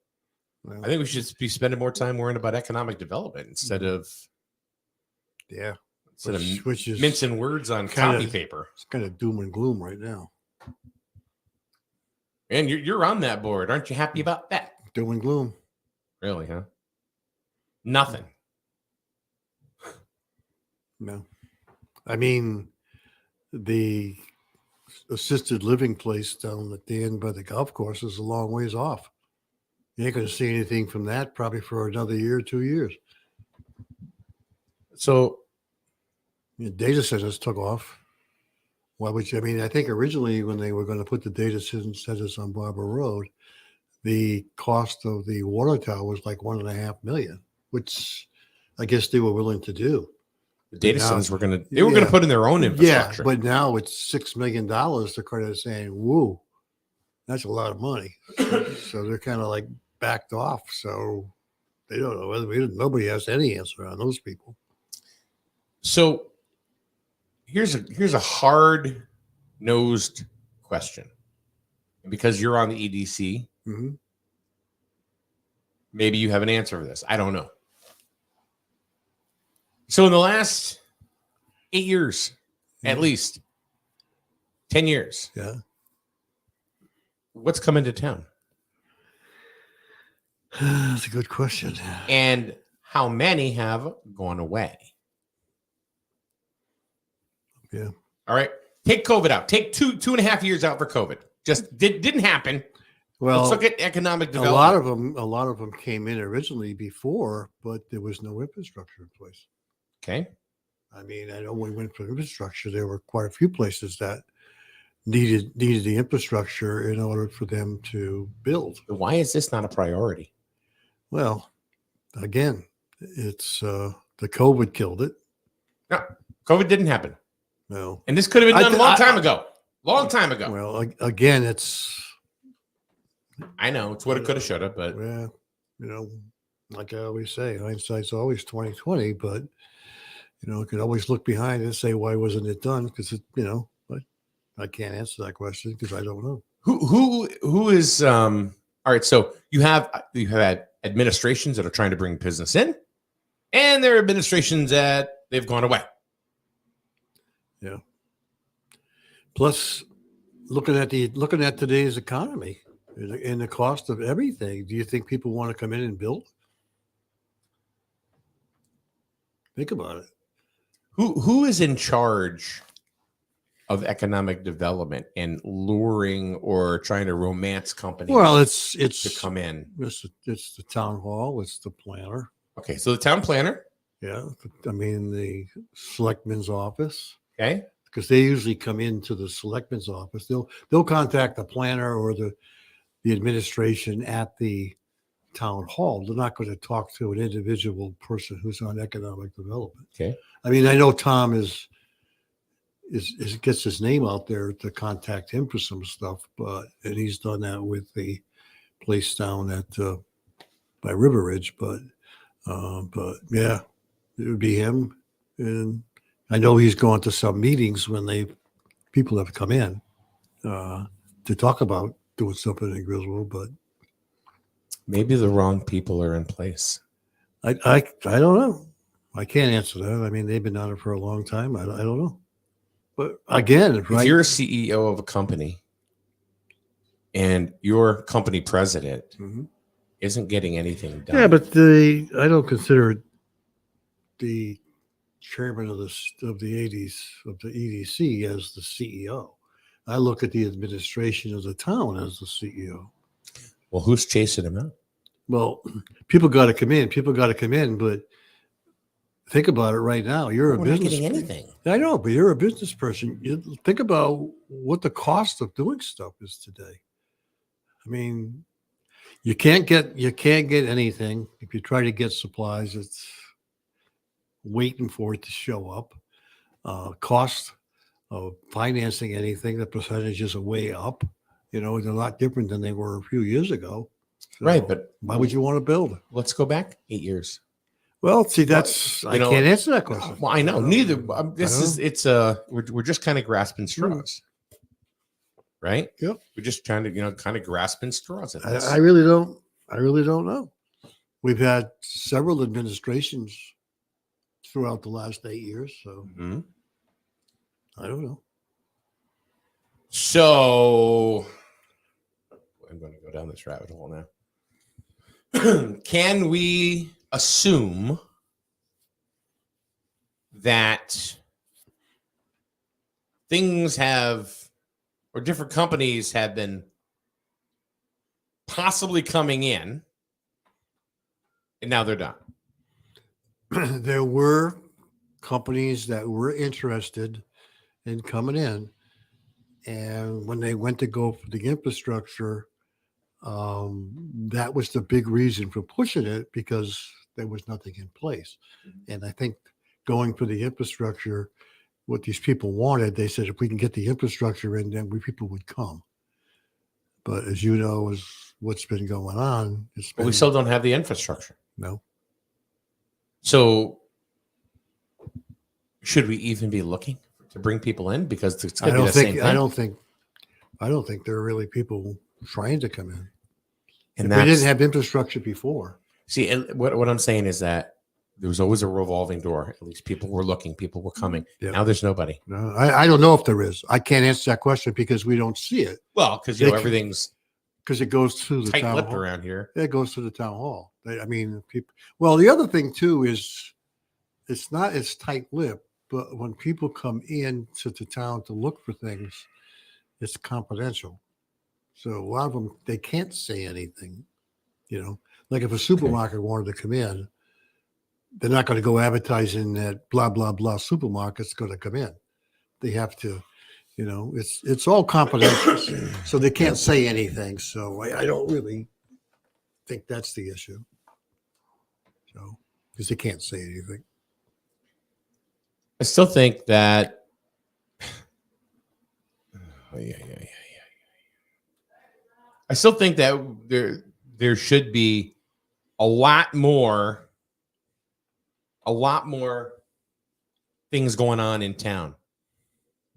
Well, I think we should be spending more time worrying about economic development instead of which is mincing words on kinda- copy paper. It's kind of doom and gloom right now. And you're on that board, aren't you? Happy about that? Doom and gloom. Really, huh? Nothing. No. I mean, the assisted living place down at the end by the golf course is a long ways off. You ain't going to see anything from that probably for another year, 2 years. So Data centers took off. Why would you? I mean, I think originally when they were going to put the data centers on Barber Road, the cost of the water tower was like $1.5 million, which I guess they were willing to do. The data Now- centers were going to put in their own infrastructure. Yeah, but now it's $6 million. They're kind of saying, "Woo, that's a lot of money." So they're kind of like backed off. So they don't know whether nobody has any answer on those people. So here's a hard nosed question, and because you're on the EDC, Mhm. maybe you have an answer for this. I don't know. So in the last 8 years, at least 10 years, Yeah. what's come into town, That's a good question. and how many have gone away? Yeah. All right. Take COVID out. Take 2.5 years out for COVID. Just didn't happen. Well, Let's look at economic a development. lot of them came in originally before, but there was no infrastructure in place. Okay. I mean, I know when we went for infrastructure, there were quite a few places that needed the infrastructure in order for them to build. Why is this not a priority? Well, again, it's the COVID killed it. No, COVID didn't happen. No. And this could have been done a long time I- ago. Long time ago. Well, again, it's I know it's what it could have, should have, but yeah, like I always say, hindsight's always 20/20, but you can always look behind and say, why wasn't it done? Because but I can't answer that question because I don't know. who is all right? So you have had administrations that are trying to bring business in, and there are administrations that they've gone away. Yeah. Plus, looking at today's economy and the cost of everything, do you think people want to come in and build? Think about it. Who is in charge of economic development and luring or trying to romance companies? Well, it's to come in. it's the town hall, it's the planner. Okay, so the town planner. Yeah, I mean the selectman's office, Okay, because they usually come into the selectman's office. They'll contact the planner or the administration at the town hall. They're not going to talk to an individual person who's on economic development. okay. I mean, I know Tom is gets his name out there to contact him for some stuff, and he's done that with the place down at by River Ridge, but yeah, it would be him. And I know he's gone to some meetings when people have come in to talk about doing something in Griswold, but Maybe the wrong people are in place. I don't know. I can't answer that. I mean, they've been on it for a long time. I don't know. But again, If right? you're a CEO of a company and your company president Mhm. isn't getting anything done. Yeah, but I don't consider the chairman of the EDC as the CEO. I look at the administration of the town as the CEO. Well, who's chasing him out? Well, people got to come in. But think about it right now. You're We're a not business. getting anything. I know, but you're a business person. You think about what the cost of doing stuff is today. I mean, you can't get anything. If you try to get supplies, it's waiting for it to show up. Cost of financing anything, the percentages are way up. They're a lot different than they were a few years ago. So Right, but why would you want to build? let's go back 8 years. Well, see, that's I can't answer that question. Well, I know neither. It's we're just kind of grasping Hmm. straws, right? Yep. We're just trying to kind of grasping straws at this. I really don't know. We've had several administrations throughout the last 8 years, so Mhm. I don't know. So I'm going to go down this rabbit hole now. Can we assume that things or different companies have been possibly coming in and now they're done? There were companies that were interested in coming in, And when they went to go for the infrastructure, that was the big reason for pushing it, because there was nothing in place. And I think going for the infrastructure, what these people wanted, they said, if we can get the infrastructure in, then people would come. But as you know, is what's been going on. But we still don't have the infrastructure. No. So should we even be looking to bring people in? Because it's going to be the same thing. I don't think there are really people trying to come in. And we didn't have infrastructure before. See, what I'm saying is that there was always a revolving door. At least people were looking, people were coming. Yeah. Now there's nobody. No, I don't know if there is. I can't answer that question because we don't see it. Well, because everything's because it goes through the town tight-lipped hall. around here. It goes to the town hall. I mean, people. Well, the other thing too is it's not as tight-lipped, but when people come in to the town to look for things, it's confidential. So a lot of them, they can't say anything. Like if a supermarket wanted to come in, they're not going to go advertising that blah blah blah supermarket's going to come in. They have to. It's all confidential, so they can't say anything. So I don't really think that's the issue. So because they can't say anything. I still think that. I still think that there should be a lot more things going on in town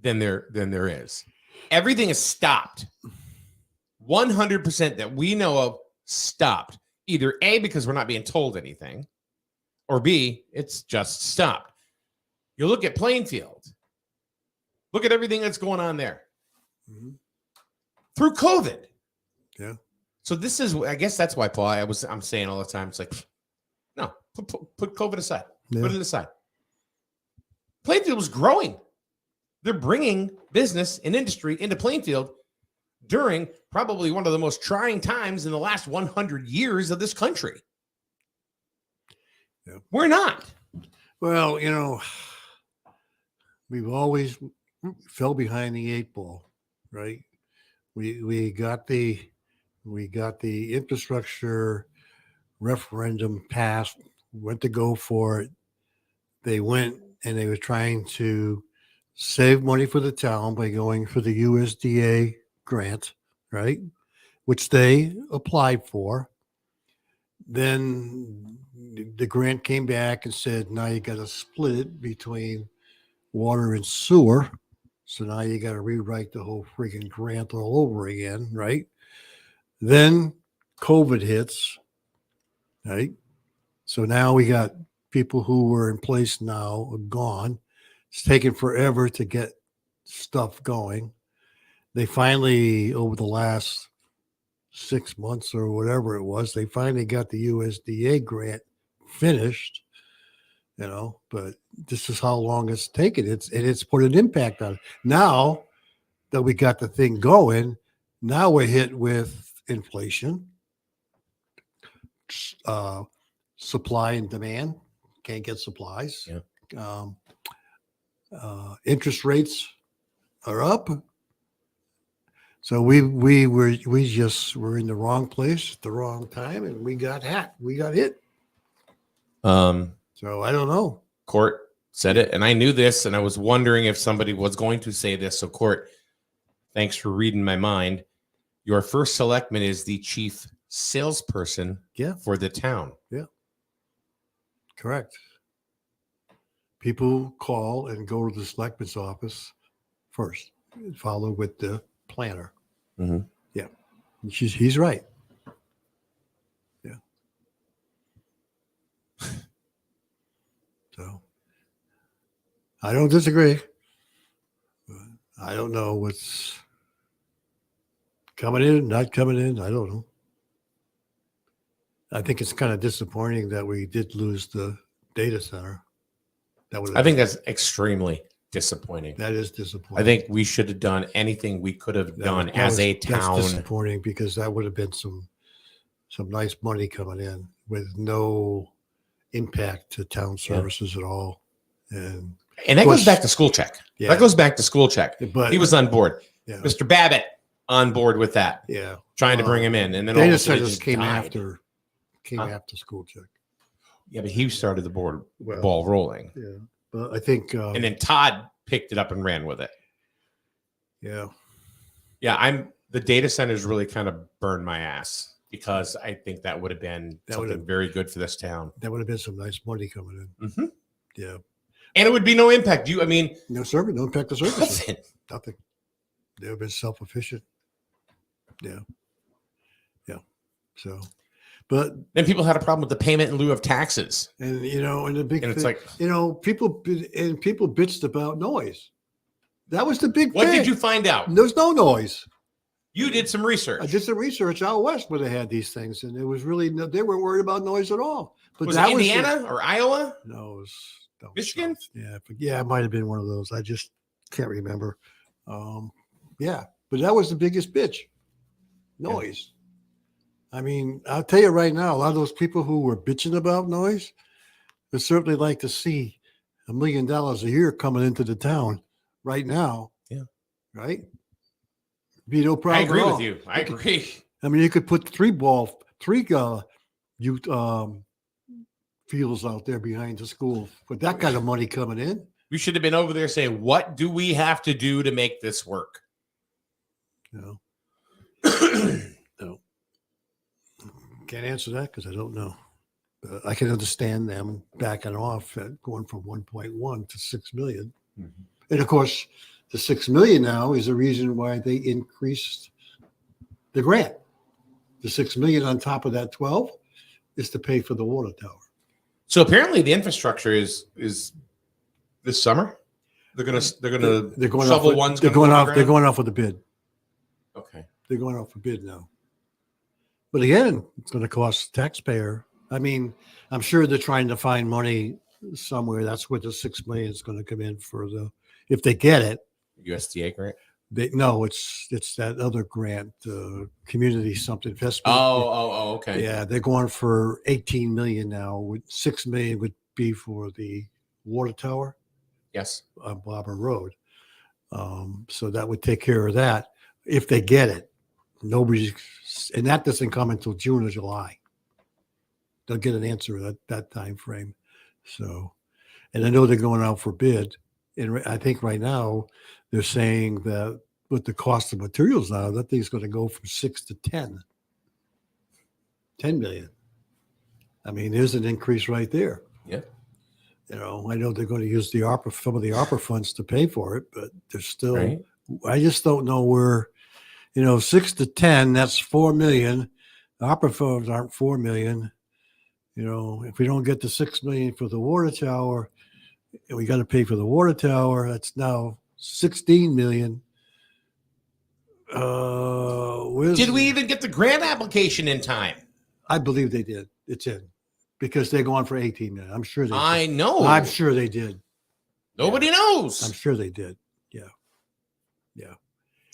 than there is. Everything is stopped. 100% that we know of stopped. Either A, because we're not being told anything, or B, it's just stopped. You look at Plainfield. Look at everything that's going on there. Mm-hmm. Through COVID. Yeah. So this is, I guess that's why, Paul, I'm saying all the time, it's like, no, put COVID aside. Yeah. Put it aside. Plainfield was growing. They're bringing business and industry into Plainfield during probably one of the most trying times in the last 100 years of this country. Yeah. We're not. Well, we've always fell behind the 8 ball, right? We got the infrastructure referendum passed, went to go for it. They went and they were trying to save money for the town by going for the USDA grant, right? Which they applied for. Then the grant came back and said, now you got to split it between water and sewer. So now you got to rewrite the whole freaking grant all over again, right? Then COVID hits, right? So now we got people who were in place now are gone. It's taken forever to get stuff going. They finally, over the last 6 months or whatever it was, they finally got the USDA grant finished, but this is how long it's taken. It's put an impact on it. Now that we got the thing going, now we're hit with inflation, supply and demand. Can't get supplies. Yeah. Interest rates are up. So we were in the wrong place at the wrong time, and we got hit. So I don't know. Court said it, and I knew this, and I was wondering if somebody was going to say this. So, Court, thanks for reading my mind. Your first selectman is the chief salesperson for the town. Yeah. Correct. People call and go to the selectman's office first, follow with the planner. Mm-hmm. Yeah. He's right. Yeah. So I don't disagree. I don't know what's coming in, not coming in. I don't know. I think it's kind of disappointing that we did lose the data center. I think that's extremely disappointing. That is disappointing. I think we should have done anything we could have done as a town. That's disappointing because that would have been some nice money coming in with no impact to town services at all. And And that Of course- goes back to school check. Yeah. That goes back to school check. But He was on board. yeah, Mr. Babbitt on board with that, yeah. trying to bring him in. And then all of Data a sudden it centers just came died. after after school check. Yeah, but he started the board Well, ball rolling. Yeah, but I think And then Todd picked it up and ran with it. yeah, Yeah, the data centers really kind of burned my ass because I think that would have been That something would've- very good for this town. that would have been some nice money coming in. Mhm. Yeah, And it would be no impact. No no impact the services. nothing. Nothing. They have been self-efficient. Yeah. Yeah. So, but, Then people had a problem with the payment in lieu of taxes. and and the big And it's thing, like, people bitched about noise. That was the big what thing. did you find out? There's no noise. You did some research. I did some research out west where they had these things, and it was really they weren't worried about noise at all. But Was that it Indiana or Iowa? no, it was Michigan? south. Yeah, it might have been one of those. I just can't remember. Yeah, but that was the biggest bitch. Noise. I mean, I'll tell you right now, a lot of those people who were bitching about noise would certainly like to see $1 million a year coming into the town right now. Yeah. Right? Be no problem. I agree at with all. you. I agree. I mean, you could put three youth fields out there behind the school with that kind of money coming in. We should have been over there saying, what do we have to do to make this work? No. No. Can't answer that because I don't know. But I can understand them backing off at going from 1.1 to 6 million. Mm-hmm. And of course, the 6 million now is the reason why they increased the grant. The 6 million on top of that 12 is to pay for the water tower. So apparently the infrastructure is this summer. They're gonna shovel off, one's they're gonna going go off. They're underground? going off with a bid. Okay. They're going off for bid now. But again, it's going to cost the taxpayer. I mean, I'm sure they're trying to find money somewhere. That's where the 6 million is going to come in for if they get it. USDA grant. It's that other grant, community something investment. Oh, okay. Yeah, they're going for 18 million now. With 6 million would be for the water tower Yes. on Barber Road. So that would take care of that if they get it. And that doesn't come until June or July. They'll get an answer at that time frame. So, and I know they're going out for bid. And I think right now they're saying that with the cost of materials now, that thing's going to go from 6 to 10 million. I mean, there's an increase right there. Yeah. I know they're going to use some of the ARPA funds to pay for it, but there's still, Right. I just don't know where, 6 to 10, that's 4 million. The ARPA funds aren't 4 million. If we don't get the 6 million for the water tower, and we got to pay for the water tower, that's now 16 million. Did we even get the grant application in time? I believe they did. It's in because they're going for 18 million. I'm sure they did. I know. I'm sure they did. Nobody knows. I'm sure they did. Yeah. Yeah.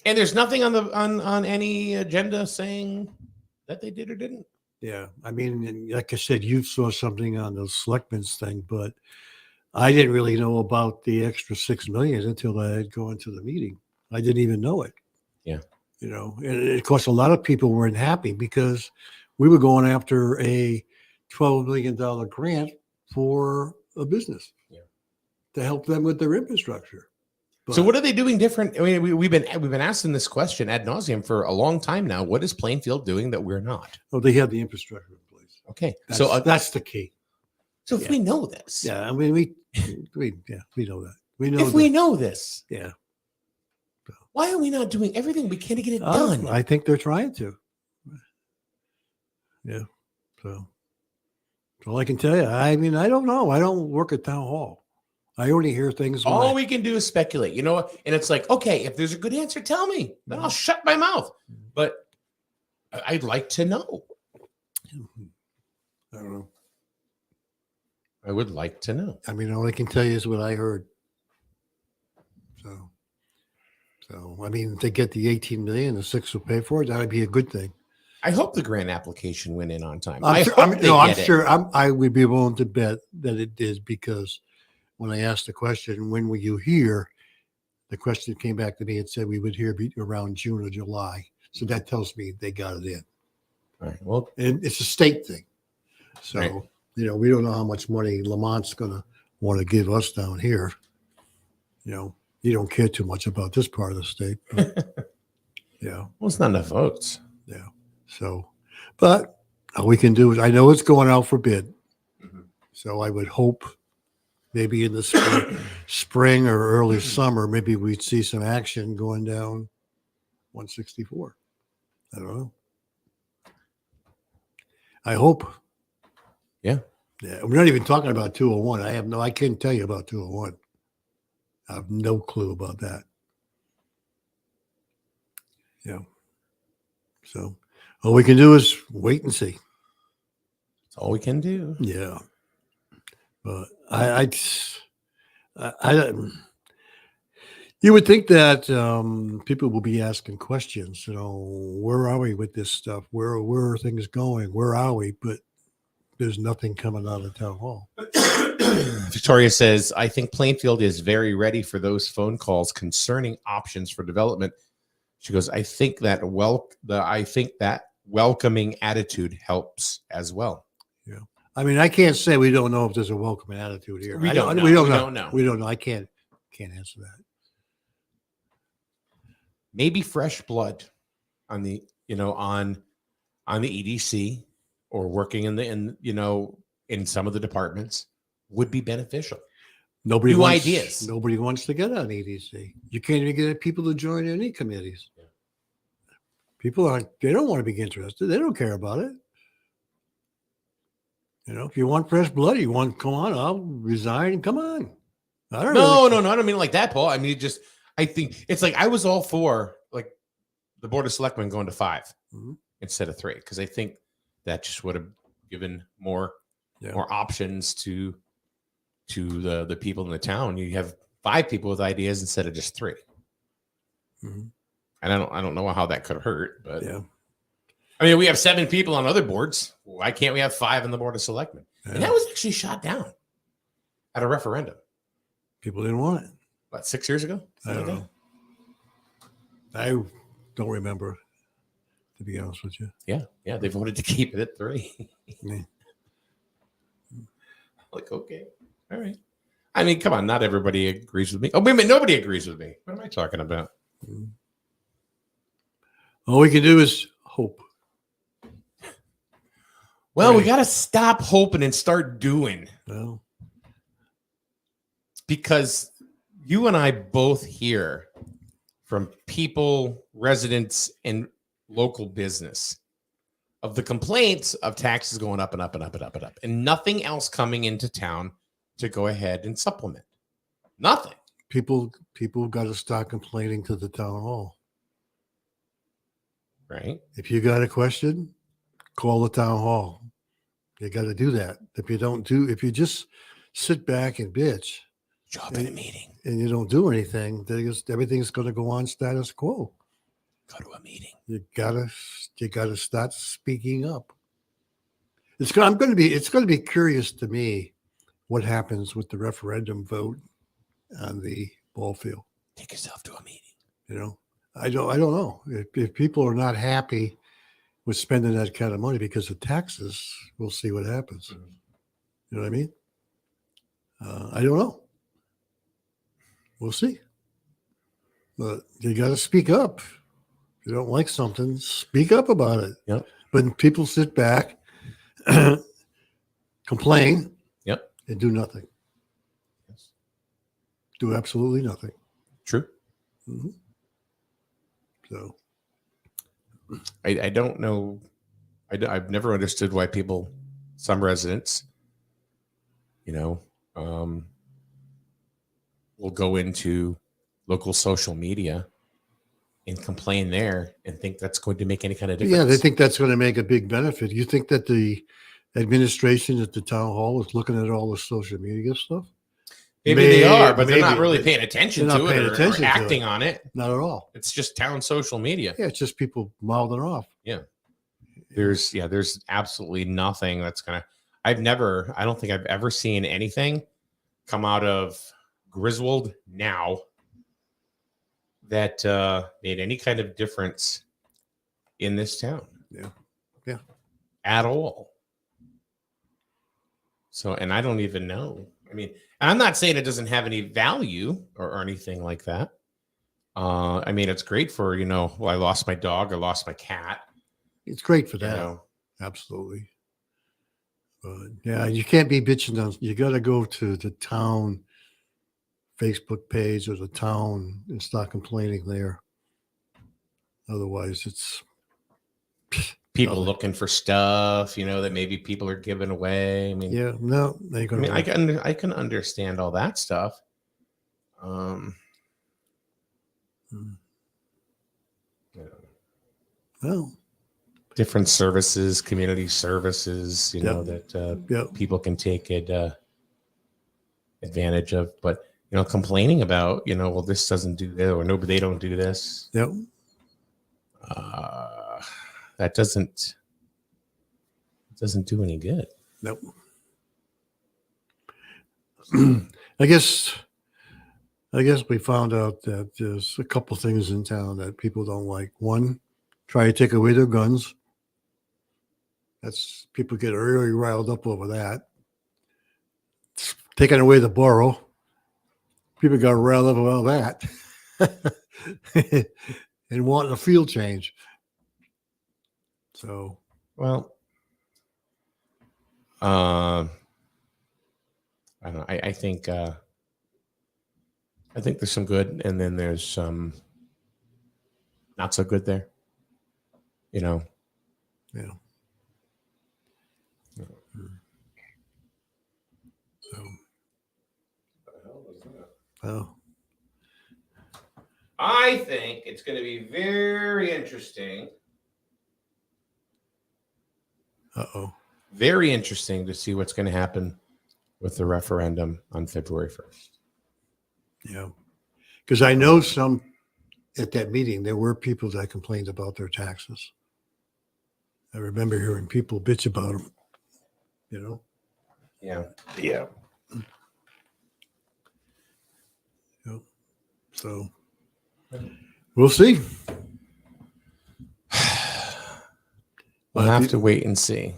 And there's nothing on any agenda saying that they did or didn't. Yeah. I mean, and like I said, you saw something on the selectmen's thing, but I didn't really know about the extra 6 million until I had gone to the meeting. I didn't even know it. Yeah. And of course, a lot of people weren't happy because we were going after a $12 million grant for a business to help them with their infrastructure. So what are they doing different? I mean, we've been asking this question ad nauseum for a long time now. What is Plainfield doing that we're not? Oh, they have the infrastructure in place. Okay, That's the key. So if we know this, Yeah, I mean, we know that. We know if we know this, yeah. why are we not doing everything we can to get it done? I think they're trying to. Yeah. So that's all I can tell you. I mean, I don't know. I don't work at town hall. I only hear things. All we can do is speculate, and it's like, okay, if there's a good answer, tell me. Then I'll shut my mouth. But I'd like to know. I don't know. I would like to know. I mean, all I can tell you is what I heard. So I mean, if they get the 18 million, the 6 will pay for it. That would be a good thing. I hope the grant application went in on time. I'm sure. I would be willing to bet that it did because when I asked the question, when will you hear? The question came back to me and said we would hear around June or July. So that tells me they got it in. All right. Well, And it's a state thing. So, Right. We don't know how much money Lamont's going to want to give us down here. You don't care too much about this part of the state. But, well, it's not enough votes. yeah. So, but all we can do is, I know it's going out for bid. Mhm. So I would hope maybe in the spring or early summer, maybe we'd see some action going down 164. I don't know. I hope. Yeah. Yeah. We're not even talking about 201. I can't tell you about 201. I have no clue about that. Yeah. So all we can do is wait and see. That's all we can do. Yeah. But I you would think that people will be asking questions, where are we with this stuff? Where are things going? Where are we? But there's nothing coming out of town hall. Victoria says, I think Plainfield is very ready for those phone calls concerning options for development. She goes, I think that welcoming attitude helps as well. Yeah. I mean, I can't say we don't know if there's a welcoming attitude here. We don't know. We don't We know. don't know. We don't know. I can't answer that. Maybe fresh blood on the, on the EDC or working in some of the departments would be beneficial. Nobody New wants ideas. Nobody wants to get on EDC. You can't even get people to join any committees. Yeah. People they don't want to be interested. They don't care about it. If you want fresh blood, come on, I'll resign and come on. I don't No, really- I don't mean like that, Paul. I mean, I think it's like I was all for like the Board of Selectmen going to 5 Mhm. instead of 3 because I think that just would have given more options to the people in the town. You have 5 people with ideas instead of just 3. Mhm. And I don't know how that could hurt, but Yeah. I mean, we have 7 people on other boards. Why can't we have 5 on the Board of Selectmen? Yeah. And that was actually shot down at a referendum. People didn't want it. What, 6 years ago? I don't Something know. I don't remember, to be honest with you. Yeah, they voted to keep it at 3. Yeah. Like, okay, all right. I mean, come on, not everybody agrees with me. Oh, wait a minute, nobody agrees with me. What am I talking about? All we can do is hope. Well, we Right. got to stop hoping and start doing, Well, because you and I both hear from people, residents, and local business of the complaints of taxes going up and up and up and up and up, and nothing else coming into town to go ahead and supplement. Nothing. people got to start complaining to the town hall. Right? If you got a question, call the town hall. You got to do that. If you just sit back and bitch Show up in a meeting. and you don't do anything, everything's going to go on status quo. Go to a meeting. You gotta start speaking up. It's going to be curious to me what happens with the referendum vote on the ball field. Take yourself to a meeting. I don't know if people are not happy with spending that kind of money because of taxes. We'll see what happens. Mhm. You know what I mean? I don't know. We'll see. But you got to speak up. If you don't like something, speak up about it. Yep. But people sit back, complain, Yep. and do nothing. Yes. Do absolutely nothing. True. Mhm. So I don't know. I've never understood why some residents, will go into local social media and complain there and think that's going to make any kind of difference. yeah, they think that's going to make a big benefit. You think that the administration at the town hall is looking at all the social media stuff? maybe they are, but they're not maybe. really paying attention They're to not it paying or attention to acting it. on it. Not at all. It's just town social media. Yeah, it's just people mouthing off. There's absolutely nothing that's gonna. I don't think I've ever seen anything come out of Griswold now that made any kind of difference in this town. Yeah. At all. So, and I don't even know. I mean, I'm not saying it doesn't have any value or anything like that. I mean, it's great for, well, I lost my dog, I lost my cat. It's great for You that. know. Absolutely. But yeah, you can't be bitching on. You got to go to the town Facebook page or the town and start complaining there. Otherwise, it's People nothing. looking for stuff, that maybe people are giving away. I mean, Yeah, no, they I going mean, I can understand all that stuff. Well, Different services, community services, that yeah, people can take advantage of. But complaining about, well, this doesn't do this, or no, they don't do this. yep. That doesn't do any good. Nope. I guess we found out that there's a couple things in town that people don't like. One, try to take away their guns. That's people get really riled up over that. Taking away the borough. People got riled up about that. And wanting a field change. So, Well, I don't know. I think there's some good, and then there's some not so good there. yeah. Well, I think it's going to be very interesting. Very interesting to see what's going to happen with the referendum on February 1st. yeah. Because I know some at that meeting, there were people that complained about their taxes. I remember hearing people bitch about them, Yeah. Yeah. So we'll see. We'll have to wait and see.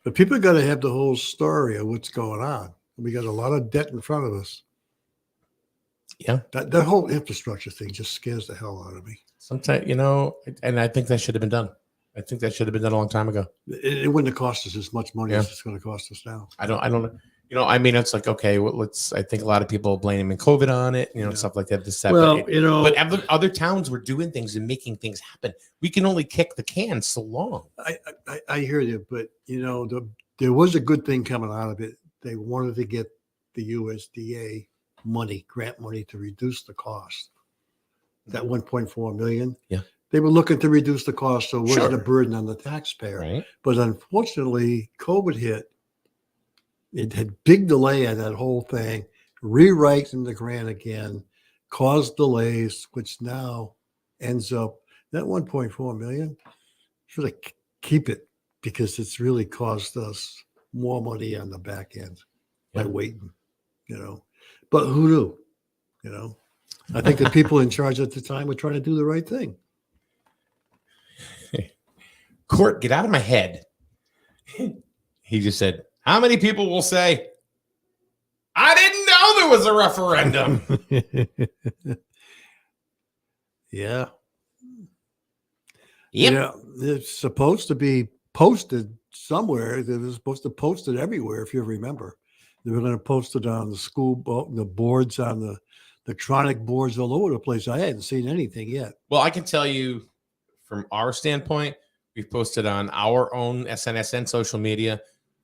But people got to have the whole story of what's going on. We got a lot of debt in front of us. Yeah. That whole infrastructure thing just scares the hell out of me. Sometimes, and I think that should have been done. I think that should have been done a long time ago. It wouldn't have cost us as much money Yeah. as it's going to cost us now. I don't I mean, it's like, okay, well, I think a lot of people blaming COVID on it, Yeah. stuff like that. But other towns were doing things and making things happen. We can only kick the can so long. I hear you, but there was a good thing coming out of it. They wanted to get the USDA grant money to reduce the cost. That 1.4 million. Yeah. They were looking to reduce the cost so it wasn't Sure. a burden on the taxpayer. Right. But unfortunately, COVID hit. It had big delay on that whole thing, rewriting the grant again, caused delays, which now ends up that 1.4 million. Should have keep it because it's really cost us more money on the back end by waiting, But who knew? I think the people in charge at the time were trying to do the right thing. Court, get out of my head. He just said, how many people will say, I didn't know there was a referendum? Yeah. Yep. Yeah. It's supposed to be posted somewhere. They were supposed to post it everywhere, if you remember. They were going to post it on the boards, on the electronic boards all over the place. I hadn't seen anything yet. Well, I can tell you from our standpoint, we've posted on our own SNSN social media.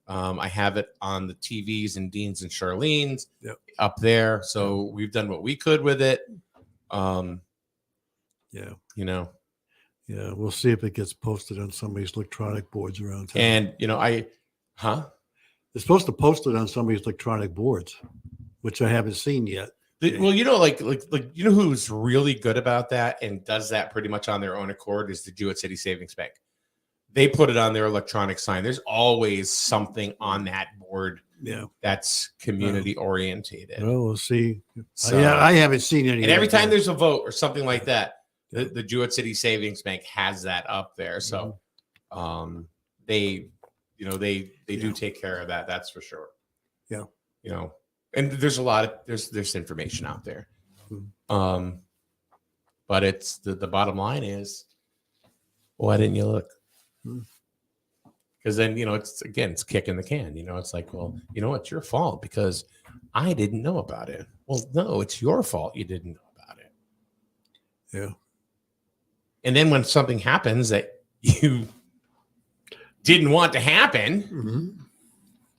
I have it on the TVs and Dean's and Charlene's up there. So we've done what we could with it. Yeah. Yeah, we'll see if it gets posted on somebody's electronic boards around town. And, They're supposed to post it on somebody's electronic boards, which I haven't seen yet. Well, who's really good about that and does that pretty much on their own accord is the Jewett City Savings Bank. they put it on their electronic sign. There's always something on that board that's community orientated. Well, we'll see. So, I haven't seen any. and every time there's a vote or something like that, the Jewett City Savings Bank has that up there. So they do take care of that. That's for sure. Yeah. And there's a lot of there's information out there. But it's the bottom line is, why didn't you look? Because then, it's kicking the can. It's like, well, it's your fault because I didn't know about it. Well, no, it's your fault you didn't know about it. Yeah. And then when something happens that you didn't want to happen,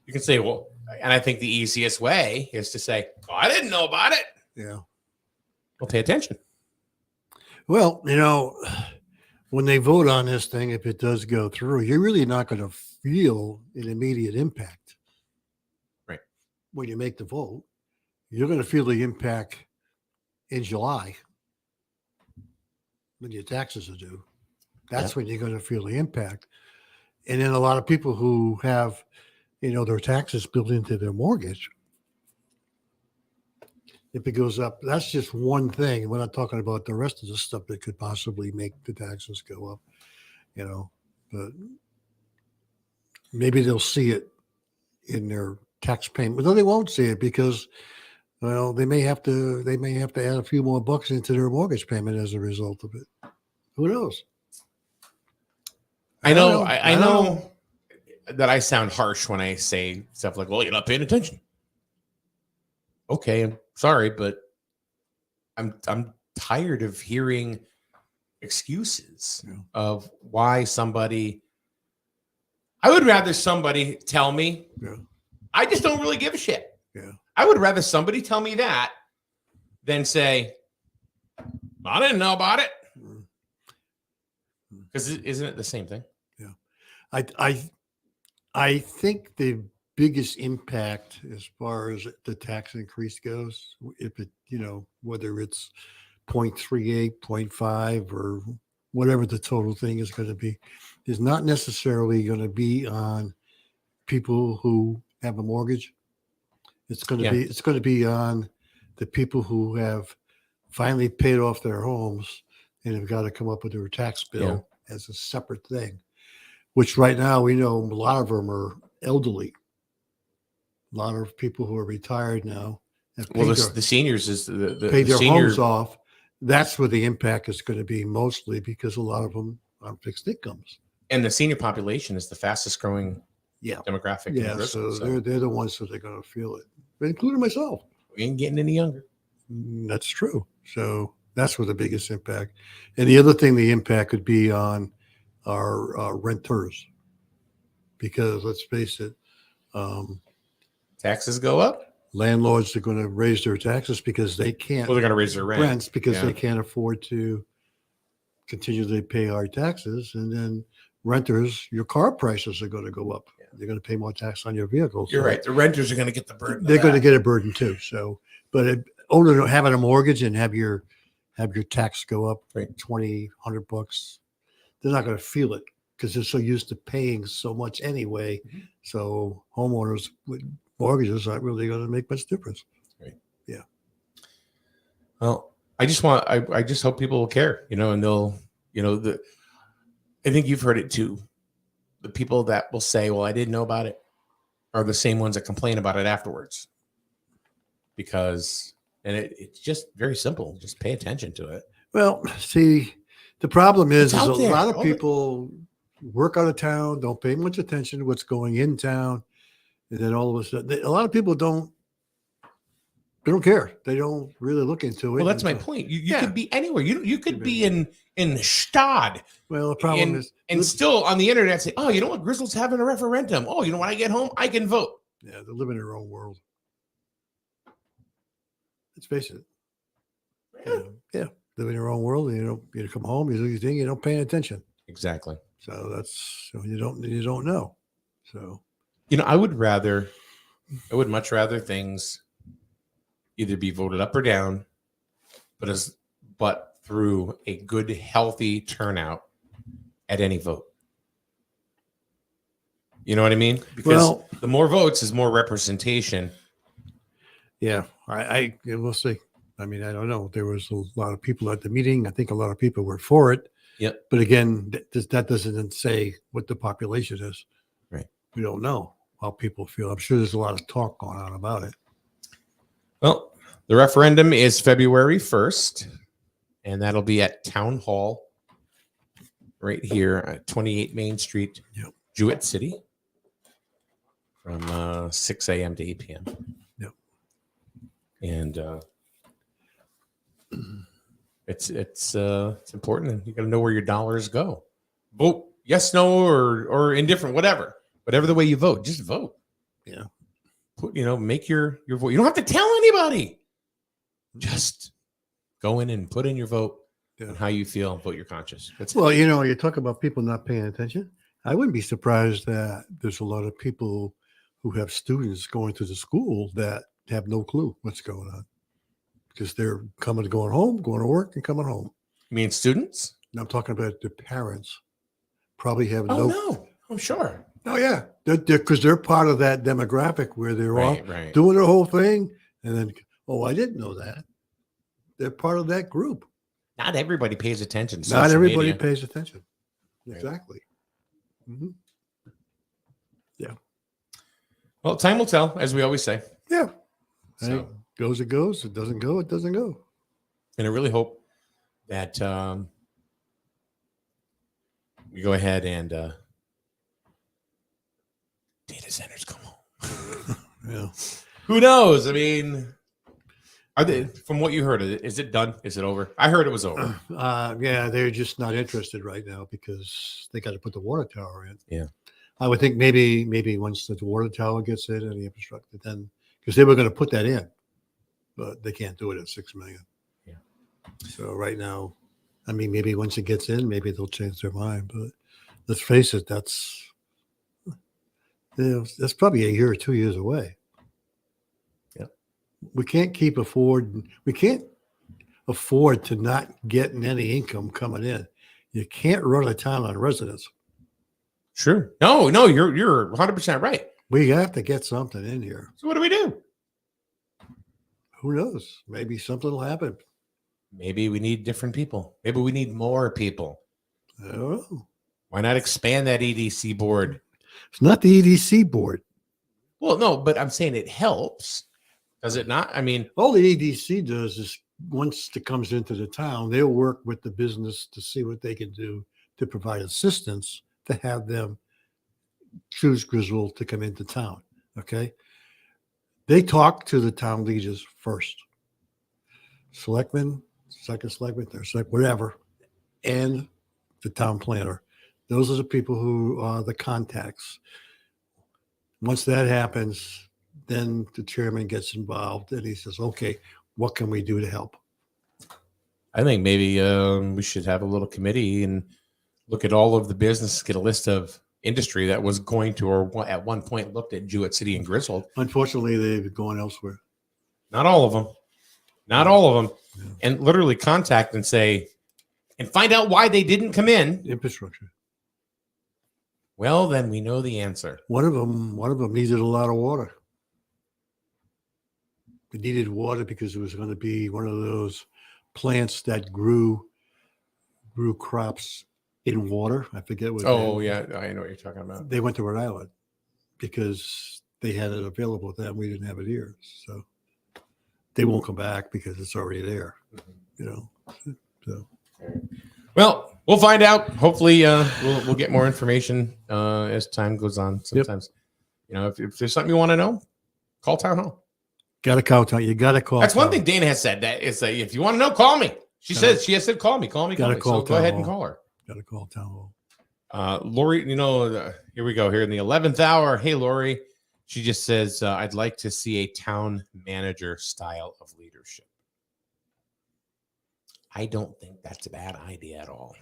you can say, well, and I think the easiest way is to say, oh, I didn't know about it. Yeah. Well, pay attention. Well, when they vote on this thing, if it does go through, you're really not going to feel an immediate impact. Right. When you make the vote, you're going to feel the impact in July when your taxes are due. That's when you're going to feel the impact. And then a lot of people who have, their taxes built into their mortgage, if it goes up, that's just one thing. We're not talking about the rest of the stuff that could possibly make the taxes go up, but maybe they'll see it in their tax payment. No, they won't see it because, well, they may have to add a few more bucks into their mortgage payment as a result of it. Who knows? I know that I sound harsh when I say stuff like, well, you're not paying attention. Okay, I'm sorry, but I'm tired of hearing excuses of why somebody. I would rather somebody tell me, I just don't really give a shit. Yeah. I would rather somebody tell me that than say, I didn't know about it. Because isn't it the same thing? Yeah. I think the biggest impact as far as the tax increase goes, if it, whether it's 0.38, 0.5, or whatever the total thing is going to be, is not necessarily going to be on people who have a mortgage. It's going to be on the people who have finally paid off their homes and have got to come up with their tax bill as a separate thing, which right now we know a lot of them are elderly. A lot of people who are retired now. Well, the seniors is pay their homes off. That's where the impact is going to be mostly because a lot of them are fixed incomes. And the senior population is the fastest growing demographic. Yeah, so they're the ones that are going to feel it, including myself. We ain't getting any younger. That's true. So that's where the biggest impact. And the other thing, the impact could be on our renters, because let's face it, taxes go up. Landlords are going to raise their taxes because they can't. Well, they're going to raise their rents because they can't afford to continually pay our taxes. And then renters, your car prices are going to go up. They're going to pay more tax on your vehicles. You're right. The renters are going to get the burden. They're going to get a burden too. So, but owner having a mortgage and have your tax go up $20, $100, they're not going to feel it because they're so used to paying so much anyway. Mm-hmm. So homeowners with mortgages aren't really going to make much difference. Right. Yeah. Well, I just hope people will care, and they'll, I think you've heard it too. The people that will say, well, I didn't know about it, are the same ones that complain about it afterwards. Because, and it's just very simple. Just pay attention to it. Well, see, the problem is a there. lot of people work out of town, don't pay much attention to what's going in town. And then all of a sudden, a lot of people don't care. They don't really look into it. Well, that's my point. You could be anywhere. You could be in Stad. Well, the problem is, and still on the internet say, oh, you know what? Grizzle's having a referendum. Oh, when I get home, I can vote. Yeah, they live in their own world. Let's face it. Yeah, live in your own world. And you come home, you do your thing, you don't pay attention. Exactly. So you don't know. So I would much rather things either be voted up or down, but through a good, healthy turnout at any vote. You know what I mean? Because Well- the more votes is more representation. Yeah, yeah, we'll see. I mean, I don't know. There was a lot of people at the meeting. I think a lot of people were for it. Yep. But again, that doesn't say what the population is. Right. We don't know how people feel. I'm sure there's a lot of talk going on about it. Well, the referendum is February 1st, and that'll be at Town Hall right here at 28 Main Street, Yep. Jewett City, from 6 a.m. to 8 p.m. Yep. And it's important, and you got to know where your dollars go. Vote yes, no, or indifferent, whatever the way you vote, just vote. Yeah. Make your vote. You don't have to tell anybody. Just go in and put in your vote. Yeah. And how you feel, and vote your conscience. That's Well, you talk about people not paying attention. I wouldn't be surprised that there's a lot of people who have students going to the school that have no clue what's going on because they're going home, going to work, and coming home. You mean students? And I'm talking about the parents. Probably have Oh no. no, I'm sure. Oh yeah, because they're part of that demographic where they're all Right. doing their whole thing, and then I didn't know that. They're part of that group. Not everybody pays attention. to Not social everybody media. pays attention. Right. Exactly. Mhm. Well, time will tell, as we always say. Yeah. So, Hey, goes it goes. It doesn't go. It doesn't go. and I really hope that we go ahead and data centers come home. Yeah. Who knows? I mean, are they? From what you heard, is it done? Is it over? I heard it was over. Yeah, they're just not interested right now because they got to put the water tower in. Yeah. I would think maybe once the water tower gets in and the infrastructure, then because they were going to put that in, but they can't do it at $6 million. Yeah. So right now, I mean, maybe once it gets in, maybe they'll change their mind. But let's face it, that's probably a year or 2 years away. Yep. We can't afford to not getting any income coming in. You can't run a town on residents. Sure. No, you're 100% right. We have to get something in here. So what do we do? Who knows? Maybe something will happen. Maybe we need different people. Maybe we need more people. I don't know. Why not expand that EDC board? It's not the EDC board. Well, no, but I'm saying it helps. Does it not? I mean, All the EDC does is once it comes into the town, they'll work with the business to see what they can do to provide assistance to have them choose Griswold to come into town. Okay. They talk to the town leaders first. Selectmen, second selectmen, third select, whatever, and the town planner. Those are the people who are the contacts. Once that happens, then the chairman gets involved and he says, okay, what can we do to help? I think maybe we should have a little committee and look at all of the business, get a list of industry that was going to, or at one point looked at Jewett City and Griswold. Unfortunately, they've gone elsewhere. Not all of them. Not all of them. Yeah. And literally contact and say, and find out why they didn't come in. Infrastructure. Well, then we know the answer. One of them needed a lot of water. It needed water because it was going to be one of those plants that grew crops in water. I forget what. Oh, yeah. I know what you're talking about. They went to Rhode Island because they had it available to them. We didn't have it here, so they won't come back because it's already there. You know. So Well, we'll find out. Hopefully, we'll get more information as time goes on. Sometimes, if there's something you want to know, call town hall. got to call town. You got to call. That's one town. thing Dana has said. That is, if you want to know, call me. She has said, call me. Call me. Gotta call So go town ahead and hall. call her. Got to call town hall. Lori, here we go. Here in the 11th hour. Hey, Lori. She just says, I'd like to see a town manager style of leadership. I don't think that's a bad idea at all.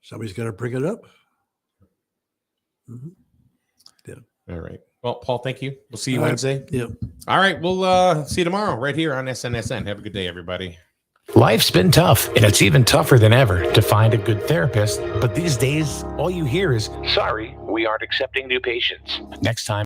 Somebody's got to bring it up. Mm-hmm. All right. Well, Paul, thank you. We'll see you All right. Wednesday. Yep. All right. We'll see you tomorrow right here on SNSN. Have a good day, everybody. Life's been tough, and it's even tougher than ever to find a good therapist. But these days, all you hear is, "Sorry, we aren't accepting new patients." Next time,